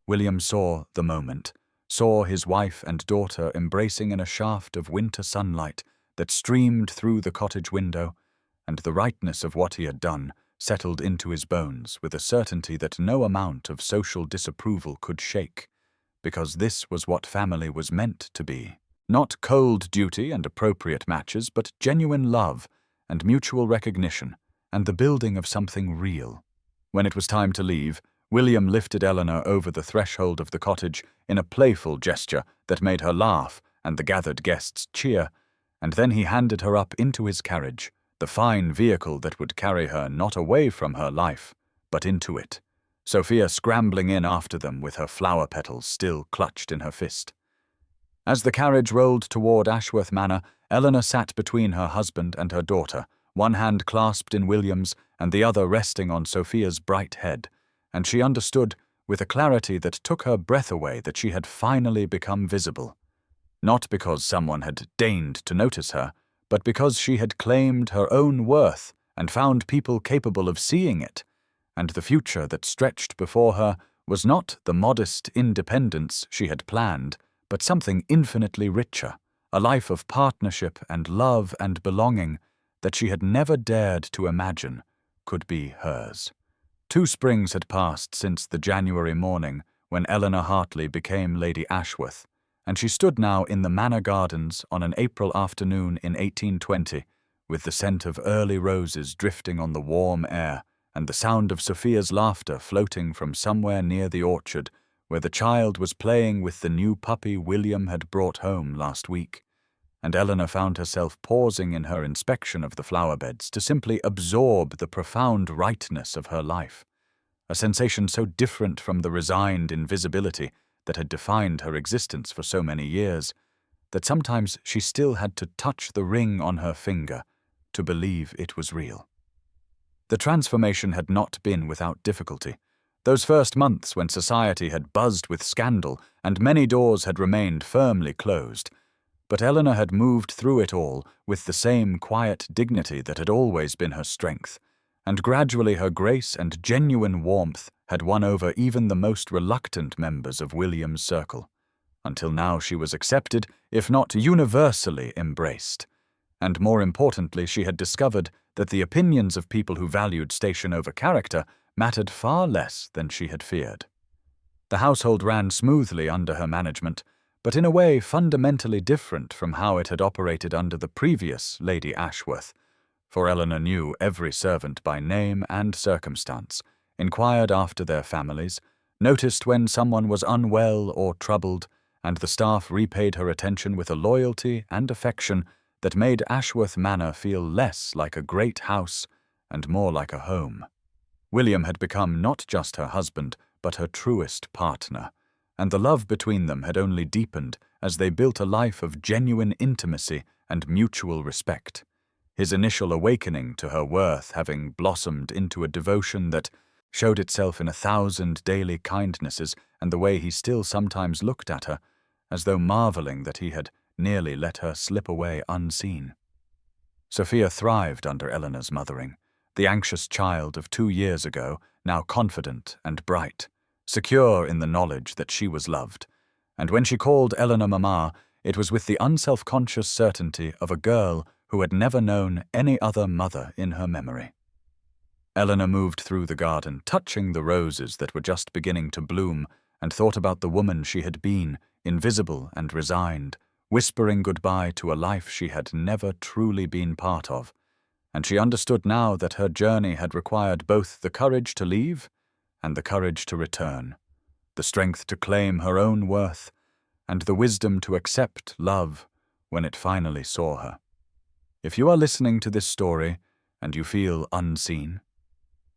A: William saw the moment, saw his wife and daughter embracing in a shaft of winter sunlight that streamed through the cottage window, and the rightness of what he had done settled into his bones with a certainty that no amount of social disapproval could shake, because this was what family was meant to be. Not cold duty and appropriate matches, but genuine love and mutual recognition, and the building of something real. When it was time to leave, William lifted Eleanor over the threshold of the cottage in a playful gesture that made her laugh and the gathered guests cheer, and then he handed her up into his carriage, the fine vehicle that would carry her not away from her life, but into it, Sophia scrambling in after them with her flower petals still clutched in her fist. As the carriage rolled toward Ashworth Manor, Eleanor sat between her husband and her daughter, one hand clasped in William's and the other resting on Sophia's bright head, and she understood, with a clarity that took her breath away, that she had finally become visible. Not because someone had deigned to notice her, but because she had claimed her own worth and found people capable of seeing it, and the future that stretched before her was not the modest independence she had planned, but something infinitely richer, a life of partnership and love and belonging that she had never dared to imagine could be hers. 2 springs had passed since the January morning when Eleanor Hartley became Lady Ashworth, and she stood now in the manor gardens on an April afternoon in 1820, with the scent of early roses drifting on the warm air and the sound of Sophia's laughter floating from somewhere near the orchard, where the child was playing with the new puppy William had brought home last week, and Eleanor found herself pausing in her inspection of the flower beds to simply absorb the profound rightness of her life, a sensation so different from the resigned invisibility that had defined her existence for so many years, that sometimes she still had to touch the ring on her finger to believe it was real. The transformation had not been without difficulty. Those first months when society had buzzed with scandal and many doors had remained firmly closed, but Eleanor had moved through it all with the same quiet dignity that had always been her strength, and gradually her grace and genuine warmth had won over even the most reluctant members of William's circle, until now she was accepted, if not universally embraced. And more importantly, she had discovered that the opinions of people who valued station over character mattered far less than she had feared. The household ran smoothly under her management, but in a way fundamentally different from how it had operated under the previous Lady Ashworth, for Eleanor knew every servant by name and circumstance, inquired after their families, noticed when someone was unwell or troubled, and the staff repaid her attention with a loyalty and affection that made Ashworth Manor feel less like a great house and more like a home. William had become not just her husband, but her truest partner, and the love between them had only deepened as they built a life of genuine intimacy and mutual respect, his initial awakening to her worth having blossomed into a devotion that showed itself in 1,000 daily kindnesses and the way he still sometimes looked at her, as though marveling that he had nearly let her slip away unseen. Sophia thrived under Eleanor's mothering, the anxious child of 2 years ago, now confident and bright, secure in the knowledge that she was loved. And when she called Eleanor Mamma, it was with the unself-conscious certainty of a girl who had never known any other mother in her memory. Eleanor moved through the garden, touching the roses that were just beginning to bloom, and thought about the woman she had been, invisible and resigned, whispering goodbye to a life she had never truly been part of. And she understood now that her journey had required both the courage to leave and the courage to return, the strength to claim her own worth, and the wisdom to accept love when it finally saw her. If you are listening to this story and you feel unseen,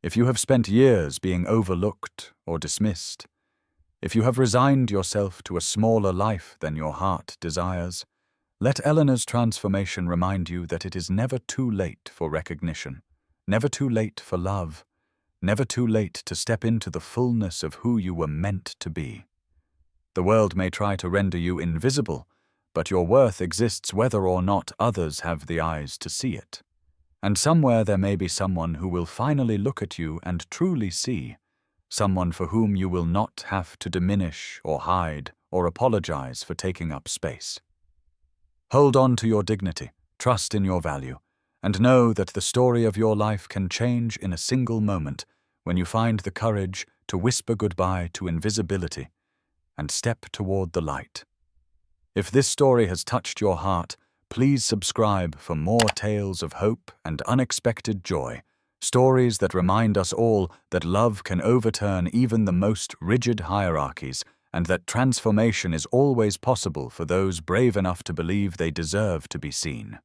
A: if you have spent years being overlooked or dismissed, if you have resigned yourself to a smaller life than your heart desires, let Eleanor's transformation remind you that it is never too late for recognition, never too late for love, never too late to step into the fullness of who you were meant to be. The world may try to render you invisible, but your worth exists whether or not others have the eyes to see it. And somewhere there may be someone who will finally look at you and truly see, someone for whom you will not have to diminish or hide or apologize for taking up space. Hold on to your dignity, trust in your value, and know that the story of your life can change in a single moment when you find the courage to whisper goodbye to invisibility and step toward the light. If this story has touched your heart, please subscribe for more tales of hope and unexpected joy, stories that remind us all that love can overturn even the most rigid hierarchies, and that transformation is always possible for those brave enough to believe they deserve to be seen.